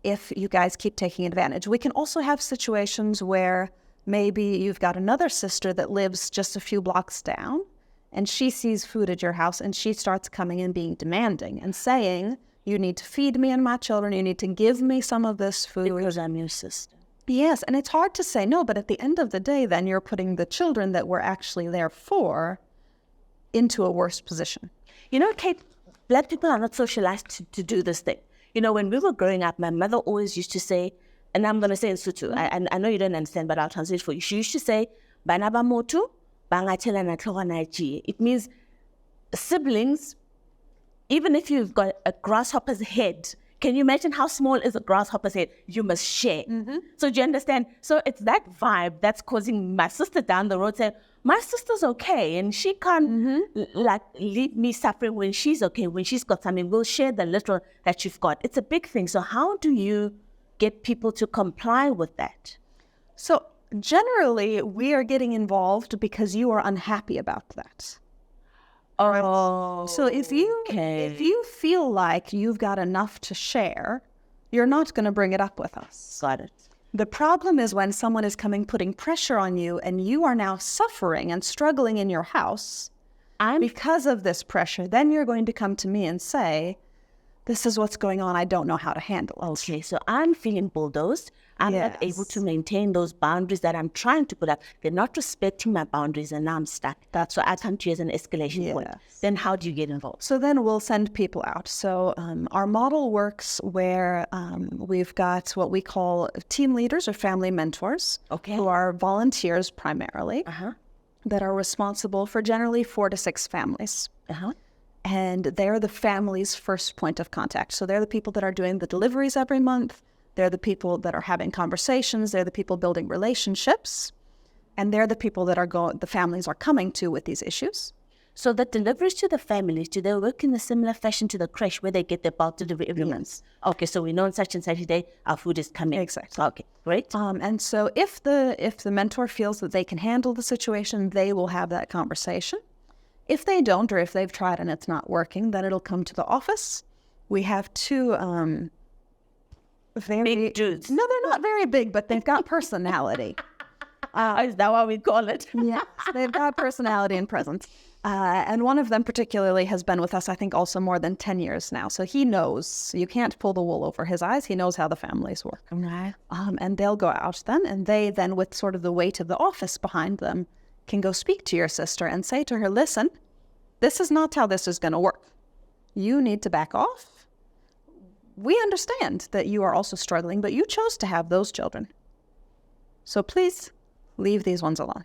if you guys keep taking advantage. We can also have situations where maybe you've got another sister that lives just a few blocks down, and she sees food at your house, and she starts coming and being demanding and saying, you need to feed me and my children, you need to give me some of this food. Because I'm your sister. Yes, and it's hard to say no, but at the end of the day, then you're putting the children that we're actually there for into a worse position. You know, Kate, Black people are not socialized to do this thing. You know, when we were growing up, my mother always used to say, and I'm going to say in Sotho, I know you don't understand, but I'll translate for you. She used to say, "Bana ba motho, bangatela na tlhogo na tjie." It means siblings, even if you've got a grasshopper's head, can you imagine how small is a grasshopper's head? You must share. So do you understand? So it's that vibe that's causing my sister down the road saying, my sister's okay, and she can't like leave me suffering when she's okay, when she's got something. We'll share the little that you've got. It's a big thing. So how do you get people to comply with that? So generally, we are getting involved because you are unhappy about that. Oh, so if you feel like you've got enough to share, you're not going to bring it up with us. Got it. The problem is when someone is putting pressure on you, and you are now suffering and struggling in your house because of this pressure, then you're going to come to me and say, this is what's going on. I don't know how to handle it. Okay, so I'm feeling bulldozed. I'm not able to maintain those boundaries that I'm trying to put up. They're not respecting my boundaries, and now I'm stuck. So I come to you as an escalation point. Then how do you get involved? So then we'll send people out. So our model works where we've got what we call team leaders or family mentors, who are volunteers primarily, that are responsible for generally 4 to 6 families. And they're the family's first point of contact. So they're the people that are doing the deliveries every month. They're the people that are having conversations. They're the people building relationships. And they're the people that the families are coming to with these issues. So the deliveries to the families, do they work in a similar fashion to the creche where they get their bulk delivery every month? Okay, so we know on such and such a day our food is coming. Exactly. Okay, great. And so if the mentor feels that they can handle the situation, they will have that conversation. If they don't, or if they've tried and it's not working, then it'll come to the office. We have 2 very big dudes. No, they're not very big, but they've got personality. Is that what we call it? Yes, they've got personality and presence. And one of them particularly has been with us, I think, also more than 10 years now. So he knows. You can't pull the wool over his eyes. He knows how the families work. Right. And they'll go out then, and they then, with sort of the weight of the office behind them, can go speak to your sister and say to her, listen, this is not how this is going to work. You need to back off. We understand that you are also struggling, but you chose to have those children. So please leave these ones alone.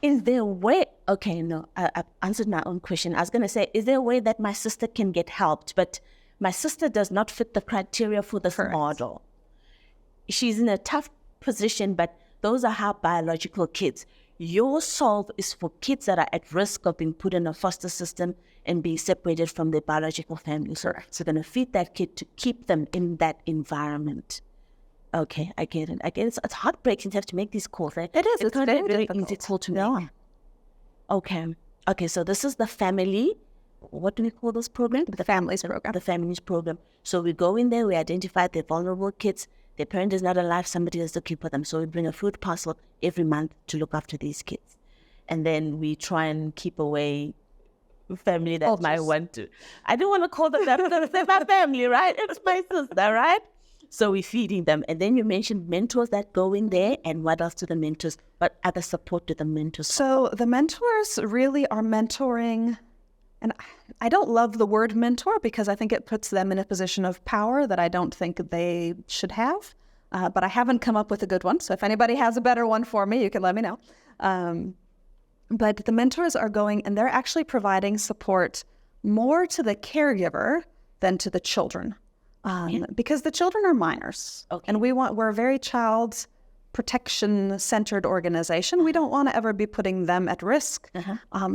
Is there a way, okay, no, I answered my own question. I was going to say, is there a way that my sister can get helped, but my sister does not fit the criteria for this model? She's in a tough position, but those are her biological kids. Your solve is for kids that are at risk of being put in a foster system and being separated from their biological family. So you're going to feed that kid to keep them in that environment. Okay, I get it. It's heartbreaking to have to make these calls. Right? It is. It's very difficult to make. Okay, so this is the family. What do we call this program? The Families Program. The Families Program. So we go in there, we identify the vulnerable kids. Their parent is not alive, somebody has to keep for them. So we bring a food parcel every month to look after these kids. And then we try and keep away family that might want to. I don't want to call them that because they're my family, right? It's my sister, right? So we're feeding them. And then you mentioned mentors that go in there. And what else do the mentors, what other support do the mentors? So the mentors really are mentoring. And I don't love the word mentor because I think it puts them in a position of power that I don't think they should have. But I haven't come up with a good one. So if anybody has a better one for me, you can let me know. But the mentors are going and they're actually providing support more to the caregiver than to the children. because the children are minors. Okay. And we're a very child protection-centered organization. We don't want to ever be putting them at risk.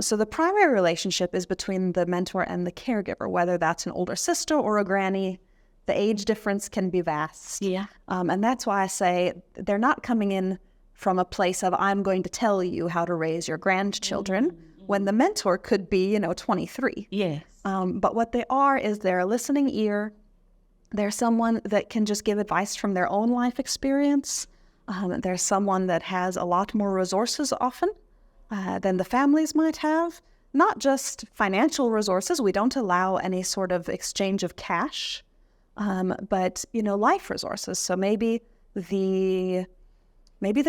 So the primary relationship is between the mentor and the caregiver, whether that's an older sister or a granny. The age difference can be vast. Yeah. And that's why I say they're not coming in from a place of, I'm going to tell you how to raise your grandchildren, when the mentor could be, 23. Yes. But what they are is they're a listening ear. They're someone that can just give advice from their own life experience. There's someone that has a lot more resources often than the families might have. Not just financial resources. We don't allow any sort of exchange of cash, but, life resources. So maybe the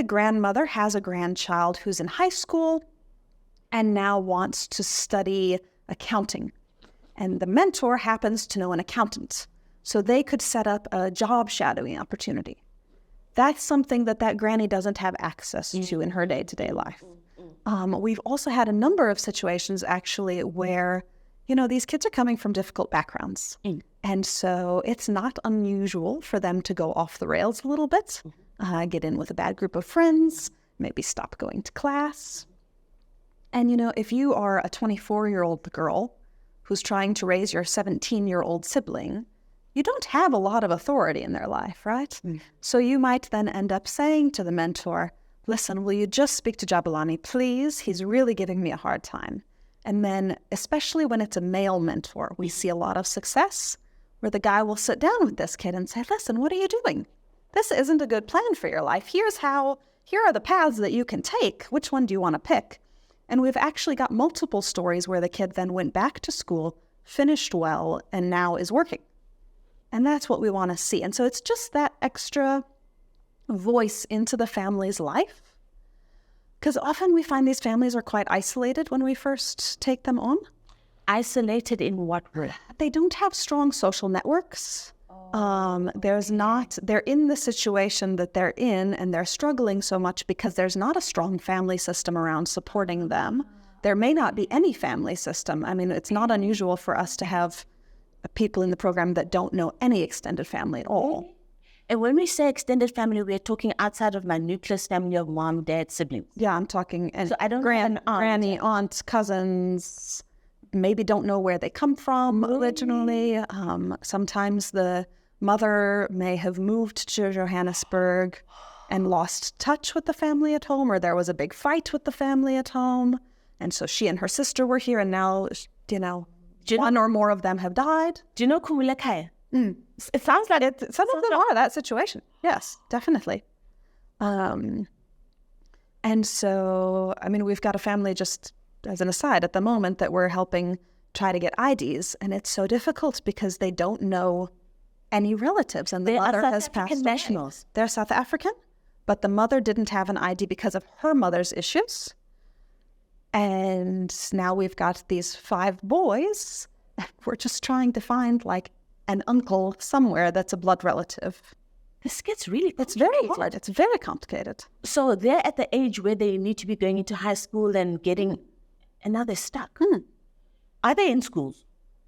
grandmother has a grandchild who's in high school and now wants to study accounting. And the mentor happens to know an accountant. So they could set up a job shadowing opportunity. That's something that granny doesn't have access to in her day-to-day life. We've also had a number of situations, actually, where, these kids are coming from difficult backgrounds. And so it's not unusual for them to go off the rails a little bit, get in with a bad group of friends, maybe stop going to class. And, if you are a 24-year-old girl who's trying to raise your 17-year-old sibling, you don't have a lot of authority in their life, right? So you might then end up saying to the mentor, listen, will you just speak to Jabulani, please? He's really giving me a hard time. And then, especially when it's a male mentor, we see a lot of success where the guy will sit down with this kid and say, listen, what are you doing? This isn't a good plan for your life. Here are the paths that you can take. Which one do you want to pick? And we've actually got multiple stories where the kid then went back to school, finished well, and now is working. And that's what we want to see. And so it's just that extra voice into the family's life. Because often we find these families are quite isolated when we first take them on. Isolated in what way? They don't have strong social networks. They're in the situation that they're in, and they're struggling so much because there's not a strong family system around supporting them. There may not be any family system. I mean, it's not unusual for us to have people in the program that don't know any extended family at all. And when we say extended family, we're talking outside of my nucleus family of mom, dad, siblings. Yeah, I'm talking So I don't granny, aunt, cousins, maybe don't know where they come from originally. Sometimes the mother may have moved to Johannesburg and lost touch with the family at home, or there was a big fight with the family at home. And so she and her sister were here, and now, one or more of them have died. Do you know Kumula Kaya? It sounds like some of them are that situation. Yes, definitely. And so, we've got a family, just as an aside, at the moment that we're helping try to get IDs. And it's so difficult because they don't know any relatives. And the mother has passed away. Nationals. They're South African, but the mother didn't have an ID because of her mother's issues. And now we've got these 5 boys. We're just trying to find an uncle somewhere that's a blood relative. This gets really complicated. It's very hard. It's very complicated. So they're at the age where they need to be going into high school and getting, and now they're stuck. Are they in schools?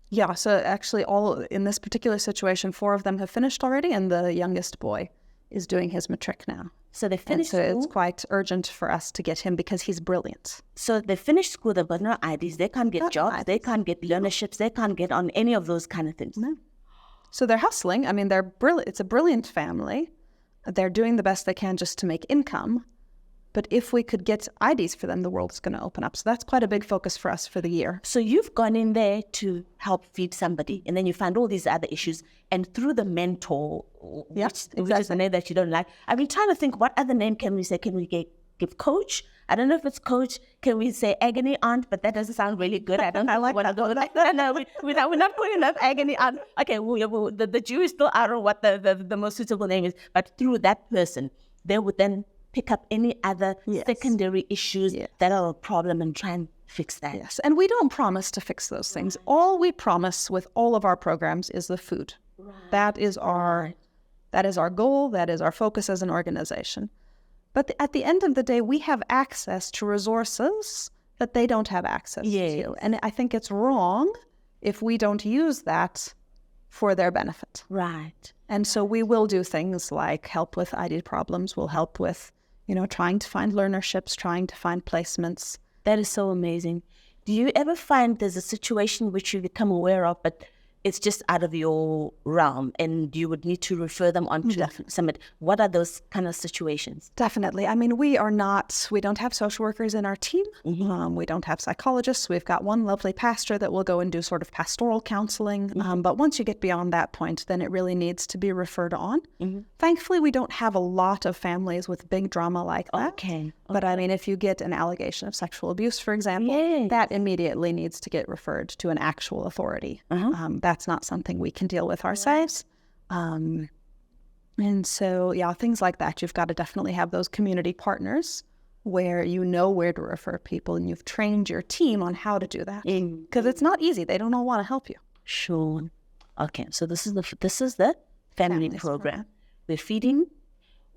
Yeah, so actually in this particular situation, 4 of them have finished already, and the youngest boy is doing his matric now. So they finished school. school. It's quite urgent for us to get him because he's brilliant. So they finished school, they've got no IDs, they can't get jobs, they can't get learnerships, they can't get on any of those kind of things. No. So they're hustling. They're brilliant. It's a brilliant family. They're doing the best they can just to make income. But if we could get IDs for them, the world is going to open up. So that's quite a big focus for us for the year. So you've gone in there to help feed somebody, and then you find all these other issues. And through the mentor, which is the name that you don't like, I've been trying to think, what other name can we say? Can we give coach? I don't know if it's coach. Can we say agony aunt? But that doesn't sound really good. I don't know what I go like. No, we're not putting enough agony aunt. Okay, the jury still out on what the most suitable name is. But through that person, they would then pick up any other secondary issues that are a problem and try and fix that. Yes, and we don't promise to fix those things. All we promise with all of our programs is the food. Right. That is our goal. That is our focus as an organization. But at the end of the day, we have access to resources that they don't have access to. And I think it's wrong if we don't use that for their benefit. Right. And so we will do things like help with ID problems. We'll help with, trying to find learnerships, trying to find placements. That is so amazing. Do you ever find there's a situation which you become aware of, but it's just out of your realm and you would need to refer them on to Summit? What are those kind of situations? Definitely. I mean, we don't have social workers in our team. We don't have psychologists. We've got one lovely pastor that will go and do sort of pastoral counseling. But once you get beyond that point, then it really needs to be referred on. Thankfully, we don't have a lot of families with big drama like that. Okay. But I mean, if you get an allegation of sexual abuse, for example, that immediately needs to get referred to an actual authority. That's not something we can deal with ourselves. And so, things like that, you've got to definitely have those community partners where you know where to refer people and you've trained your team on how to do that. Because it's not easy. They don't all want to help you. Sure. Okay, so this is the family program. We're feeding.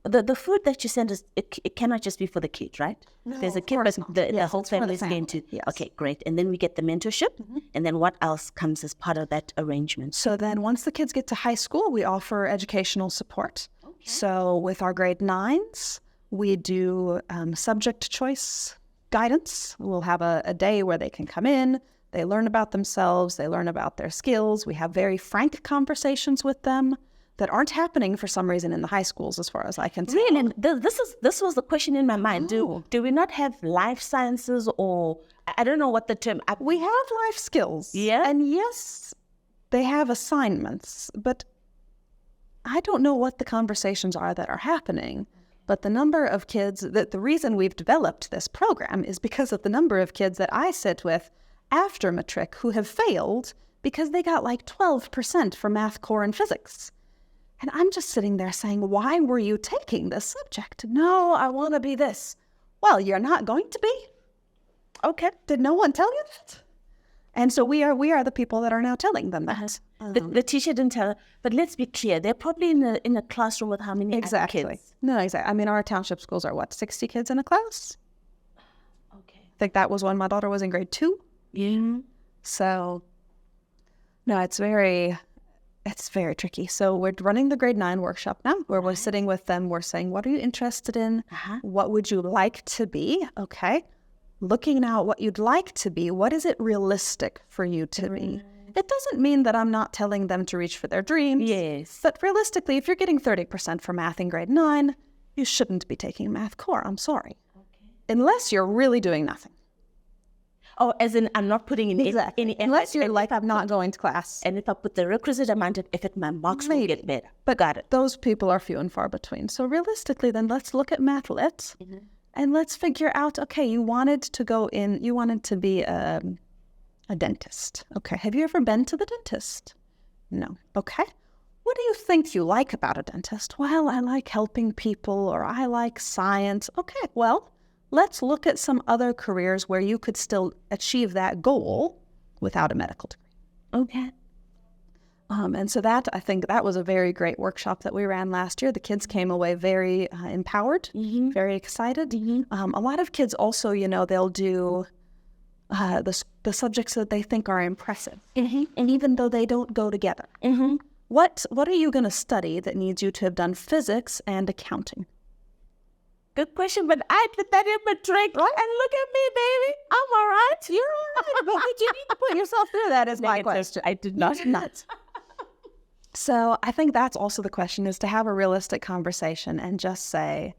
The food that you send us, it cannot just be for the kids, right? No, there's a kid, but the whole family is going to. Yes. Okay, great. And then we get the mentorship. And then what else comes as part of that arrangement? So then once the kids get to high school, we offer educational support. So with our grade 9s, we do subject choice guidance. We'll have a day where they can come in, they learn about themselves, they learn about their skills. We have very frank conversations with them that aren't happening for some reason in the high schools, as far as I can tell. Really? This was the question in my mind. Do we not have life sciences, or I don't know what the term... We have life skills. Yeah? And yes, they have assignments, but I don't know what the conversations are that are happening. But the number of kids, the reason we've developed this program is because of the number of kids that I sit with after matric who have failed because they got like 12% for math, core, and physics. And I'm just sitting there saying, why were you taking this subject? No, I want to be this. Well, you're not going to be. Okay. Did no one tell you that? And so we are the people that are now telling them that. The teacher didn't tell her, but let's be clear. They're probably in a classroom with how many kids? No, exactly. I mean, our township schools are 60 kids in a class? Okay. I think that was when my daughter was in grade 2. Yeah. So, no, it's very tricky. So we're running the grade 9 workshop now where we're sitting with them. We're saying, what are you interested in? What would you like to be? Okay. Looking now at what you'd like to be, what is it realistic for you to be? It doesn't mean that I'm not telling them to reach for their dreams. Yes. But realistically, if you're getting 30% for math in grade 9, you shouldn't be taking math core. I'm sorry. Okay. Unless you're really doing nothing. Oh, as in I'm not putting in any effort. Unless you're like, I'm not going to class. And if I put the requisite amount of effort, my marks will get better. But got it. Those people are few and far between. So realistically, then let's look at math lit and let's figure out, okay, you wanted to be a dentist. Okay, have you ever been to the dentist? No. Okay. What do you think you like about a dentist? Well, I like helping people, or I like science. Okay, well, let's look at some other careers where you could still achieve that goal without a medical degree. Okay. And so I think that was a very great workshop that we ran last year. The kids came away very empowered, very excited. A lot of kids also, they'll do the subjects that they think are impressive. And even though they don't go together. What are you going to study that needs you to have done physics and accounting? Good question, but I did that in matric. Right? And look at me, baby. I'm all right. You're all right, but you need to put yourself through that is my question. I did not. So I think that's also the question, is to have a realistic conversation and just say,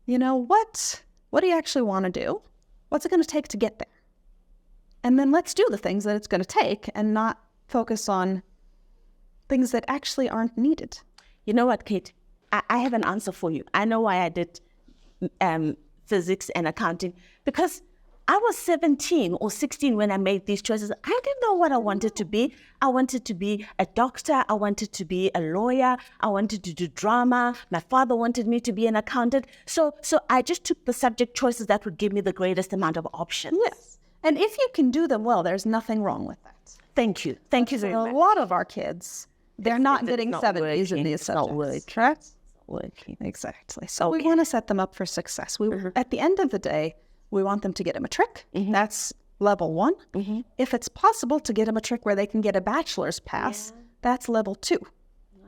what do you actually want to do? What's it going to take to get there? And then let's do the things that it's going to take and not focus on things that actually aren't needed. You know what, Kate? I have an answer for you. I know why I did physics and accounting, because I was 17 or 16 when I made these choices. I didn't know what I wanted to be. I wanted to be a doctor. I wanted to be a lawyer. I wanted to do drama. My father wanted me to be an accountant. So I just took the subject choices that would give me the greatest amount of options. Yes. And if you can do them well, there's nothing wrong with that. Thank you. Thank you very much. A lot of our kids, they're not getting 70s in these subjects. Correct? Working. Exactly. So we want to set them up for success. At the end of the day, we want them to get a matric. That's level 1. If it's possible to get a matric where they can get a bachelor's pass, that's level 2.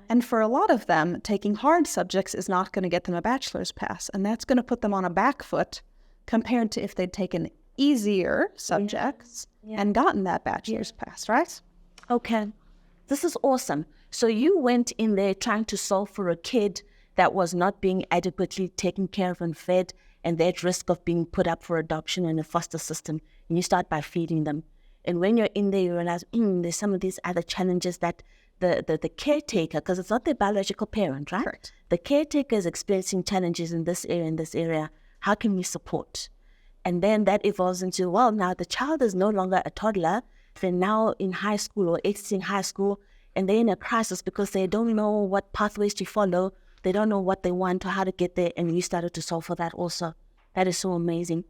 And for a lot of them, taking hard subjects is not going to get them a bachelor's pass. And that's going to put them on a back foot compared to if they'd taken easier subjects and gotten that bachelor's pass, right? Okay. This is awesome. So you went in there trying to solve for a kid that was not being adequately taken care of and fed, and they're at risk of being put up for adoption in a foster system. And you start by feeding them. And when you're in there, you realize, there's some of these other challenges that the caretaker, because it's not their biological parent, right? Correct. The caretaker is experiencing challenges in this area. How can we support? And then that evolves into, well, now the child is no longer a toddler. They're now in high school or exiting high school, and they're in a crisis because they don't know what pathways to follow. They don't know what they want or how to get there. And you started to solve for that also. That is so amazing.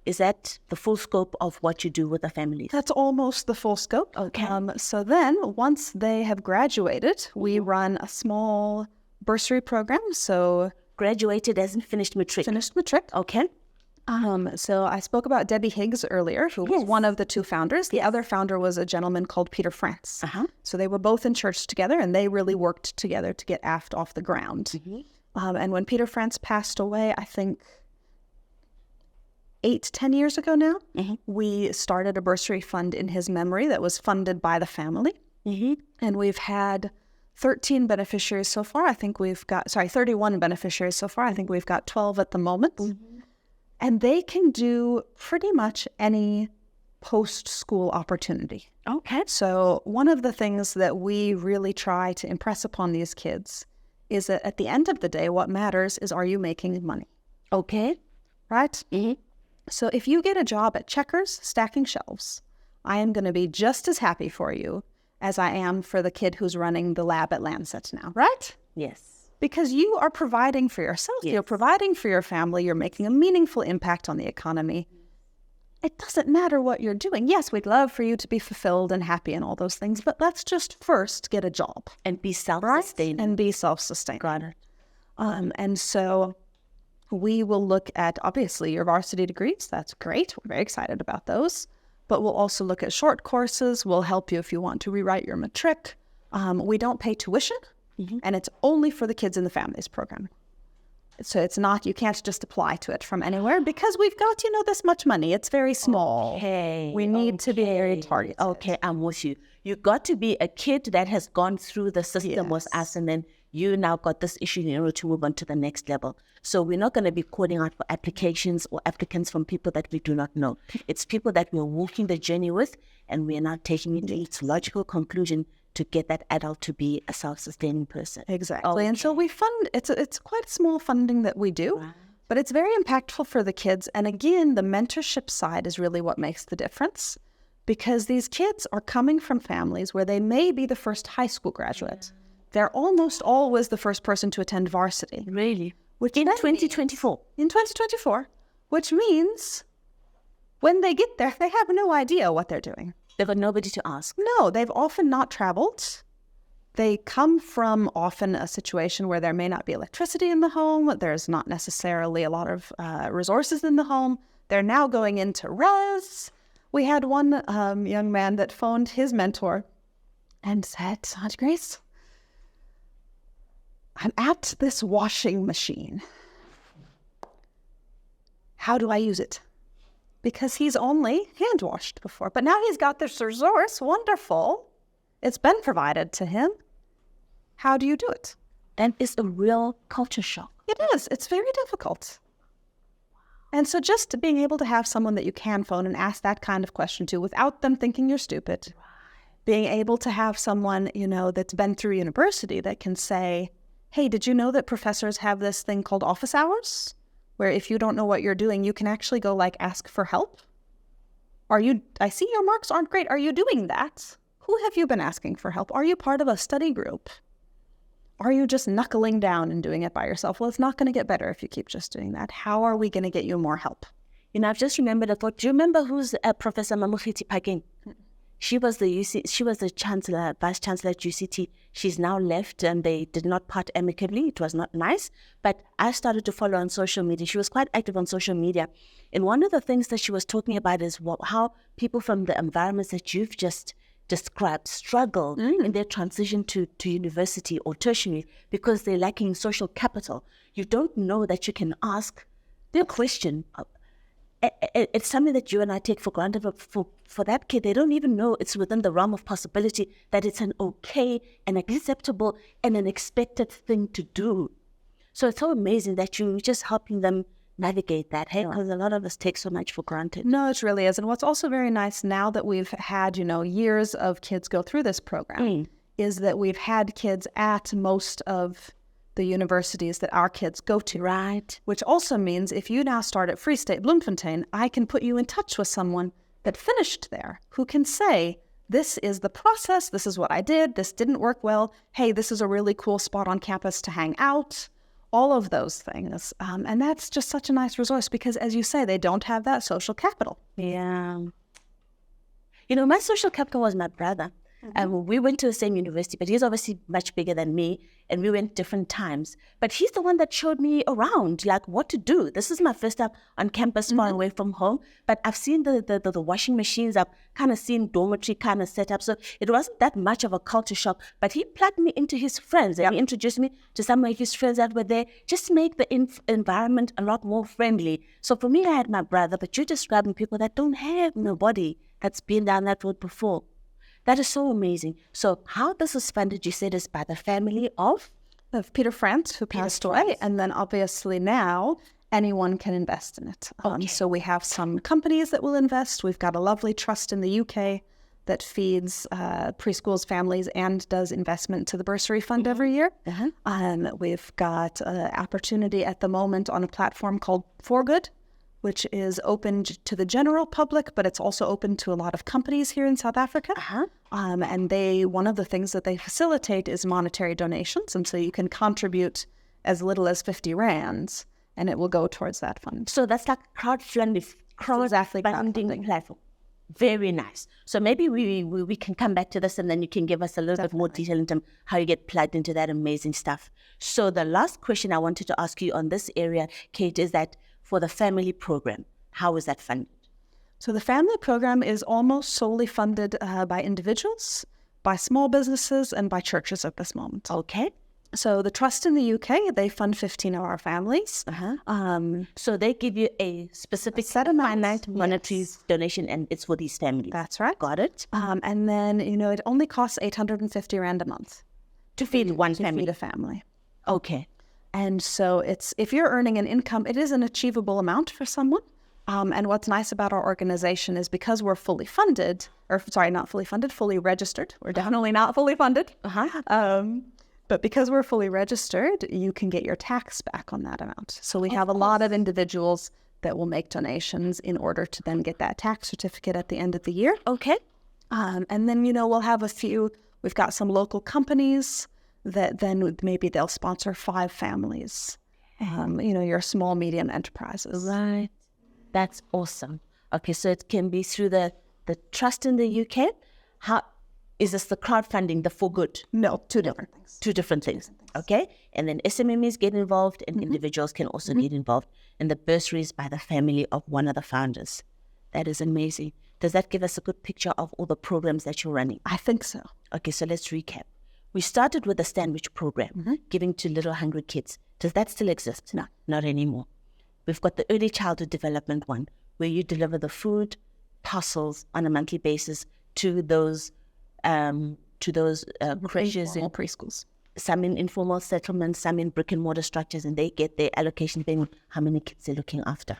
Is that the full scope of what you do with the families? That's almost the full scope. Okay. So then once they have graduated, we run a small bursary program. So Graduated as in finished matric. finished matric. Okay. So I spoke about Debbie Higgs earlier, who was one of the 2 founders. The other founder was a gentleman called Peter France. So they were both in church together, and they really worked together to get AFFT off the ground. And when Peter France passed away, I think 8-10 years ago now, we started a bursary fund in his memory that was funded by the family. And we've had 13 beneficiaries so far. I think we've got, 31 beneficiaries so far. I think we've got 12 at the moment. And they can do pretty much any post-school opportunity. Okay. So one of the things that we really try to impress upon these kids is that at the end of the day, what matters is, are you making money? Okay. Right? So if you get a job at Checkers stacking shelves, I am going to be just as happy for you as I am for the kid who's running the lab at Lancet now, right? Yes. Because you are providing for yourself, you're providing for your family, you're making a meaningful impact on the economy. It doesn't matter what you're doing. Yes, we'd love for you to be fulfilled and happy and all those things, but let's just first get a job. And be self-sustaining. And be self-sustaining. Got it. And so we will look at, obviously, your varsity degrees. That's great. We're very excited about those. But we'll also look at short courses. We'll help you if you want to rewrite your matric. We don't pay tuition. And it's only for the kids in the families program. So it's not, you can't just apply to it from anywhere because we've got, this much money. It's very small. Okay. We need to be very targeted. Okay, I'm with you. You got to be a kid that has gone through the system with us, and then you now got this issue in order to move on to the next level. So we're not going to be calling out for applications or applicants from people that we do not know. It's people that we're walking the journey with, and we are now taking it to its logical conclusion to get that adult to be a self-sustaining person. Exactly. Okay. And so we fund, it's quite small funding that we do, but it's very impactful for the kids. And again, the mentorship side is really what makes the difference, because these kids are coming from families where they may be the first high school graduate. They're almost always the first person to attend varsity. Really? In 2024? In 2024, which means when they get there, they have no idea what they're doing. They've got nobody to ask. No, they've often not traveled. They come from often a situation where there may not be electricity in the home. There's not necessarily a lot of resources in the home. They're now going into res. We had one young man that phoned his mentor and said, Aunt Grace, I'm at this washing machine. How do I use it? Because he's only hand washed before. But now he's got this resource. Wonderful. It's been provided to him. How do you do it? That is a real culture shock. It is. It's very difficult. And so just being able to have someone that you can phone and ask that kind of question to without them thinking you're stupid. Being able to have someone, that's been through university that can say, hey, did you know that professors have this thing called office hours? Where if you don't know what you're doing, you can actually go ask for help. I see your marks aren't great. Are you doing that? Who have you been asking for help? Are you part of a study group? Are you just knuckling down and doing it by yourself? Well, it's not going to get better if you keep just doing that. How are we going to get you more help? I've just remembered a thought. Do you remember who's Professor Mamukiti Pageng? She was the chancellor, vice chancellor at UCT. She's now left, and they did not part amicably. It was not nice. But I started to follow on social media. She was quite active on social media. And one of the things that she was talking about is how people from the environments that you've just described struggle in their transition to university or tertiary because they're lacking social capital. You don't know that you can ask the question. It's something that you and I take for granted, but for that kid, they don't even know it's within the realm of possibility that it's an okay and acceptable and an expected thing to do. So it's so amazing that you're just helping them navigate that, hey, because a lot of us take so much for granted. No, it really is. And what's also very nice now that we've had, years of kids go through this program is that we've had kids at most of the universities that our kids go to. Right. Which also means if you now start at Free State Bloemfontein, I can put you in touch with someone that finished there who can say, this is the process, this is what I did, this didn't work well, hey, this is a really cool spot on campus to hang out. All of those things. And that's just such a nice resource because, as you say, they don't have that social capital. Yeah. My social capital was my brother. We went to the same university, but he's obviously much bigger than me, and we went different times. But he's the one that showed me around, like what to do. This is my first time on campus, far away from home. But I've seen the washing machines. I've kind of seen dormitory kind of setup. So it wasn't that much of a culture shock. But he plugged me into his friends, and he introduced me to some of his friends that were there, just to make the environment a lot more friendly. So for me, I had my brother, but you're describing people that don't have nobody that's been down that road before. That is so amazing. So how this is funded, you said, is by the family of Peter France, who passed away. And then obviously now anyone can invest in it. So we have some companies that will invest. We've got a lovely trust in the UK that feeds preschools, families, and does investment to the bursary fund every year. We've got an opportunity at the moment on a platform called For Good, which is open to the general public, but it's also open to a lot of companies here in South Africa. And one of the things that they facilitate is monetary donations. And so you can contribute as little as 50 rands, and it will go towards that fund. So that's like crowdfunding platform. Very nice. So maybe we can come back to this, and then you can give us a little bit more detail into how you get plugged into that amazing stuff. So the last question I wanted to ask you on this area, Kate, is that for the family program, how is that funded? So the family program is almost solely funded by individuals, by small businesses, and by churches at this moment. Okay. So the trust in the UK, they fund 15 of our families. So they give you a specific set of monetary donation, and it's for these families. That's right. Got it. And then, it only costs 850 rand a month. To feed one family? To feed a family. Okay. And so if you're earning an income, it is an achievable amount for someone. And what's nice about our organization is because we're fully funded, fully registered. We're definitely not fully funded. But because we're fully registered, you can get your tax back on that amount. So we have a lot of individuals that will make donations in order to then get that tax certificate at the end of the year. Okay. And then, we'll have we've got some local companies that then maybe they'll sponsor 5 families, your small, medium enterprises. Right. That's awesome. Okay, so it can be through the trust in the UK. How is this the crowdfunding, the For Good? No, two different things. Two different things. Okay, and then SMMEs get involved, and individuals can also get involved. And the bursaries by the family of one of the founders. That is amazing. Does that give us a good picture of all the programs that you're running? I think so. Okay, so let's recap. We started with the sandwich program, giving to little hungry kids. Does that still exist? No, not anymore. We've got the early childhood development one, where you deliver the food parcels on a monthly basis to those creches and preschools. Some in informal settlements, some in brick and mortar structures, and they get their allocation depending on how many kids they're looking after.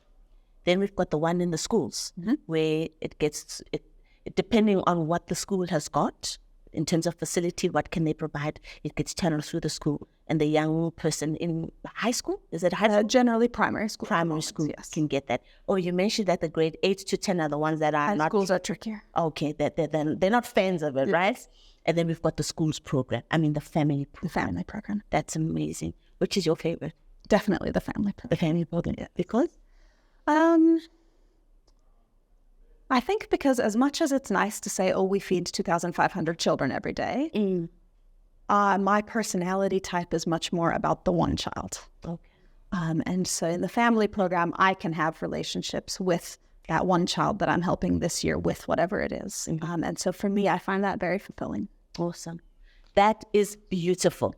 Then we've got the one in the schools, where it depending on what the school has got. In terms of facility, what can they provide? It gets channeled through the school. And the young person in high school, is it high school? Generally primary school. Primary school, yes, can get that. Or you mentioned that the grade 8 to 10 are the ones that are high schools are trickier. Okay, they're not fans of it, right? And then we've got the schools program. The family program. The family program. That's amazing. Which is your favorite? Definitely the family program. The family program, yeah. Because? I think because as much as it's nice to say, we feed 2,500 children every day, my personality type is much more about the one child. Okay. And so in the family program, I can have relationships with that one child that I'm helping this year with whatever it is. And so for me, I find that very fulfilling. Awesome. That is beautiful.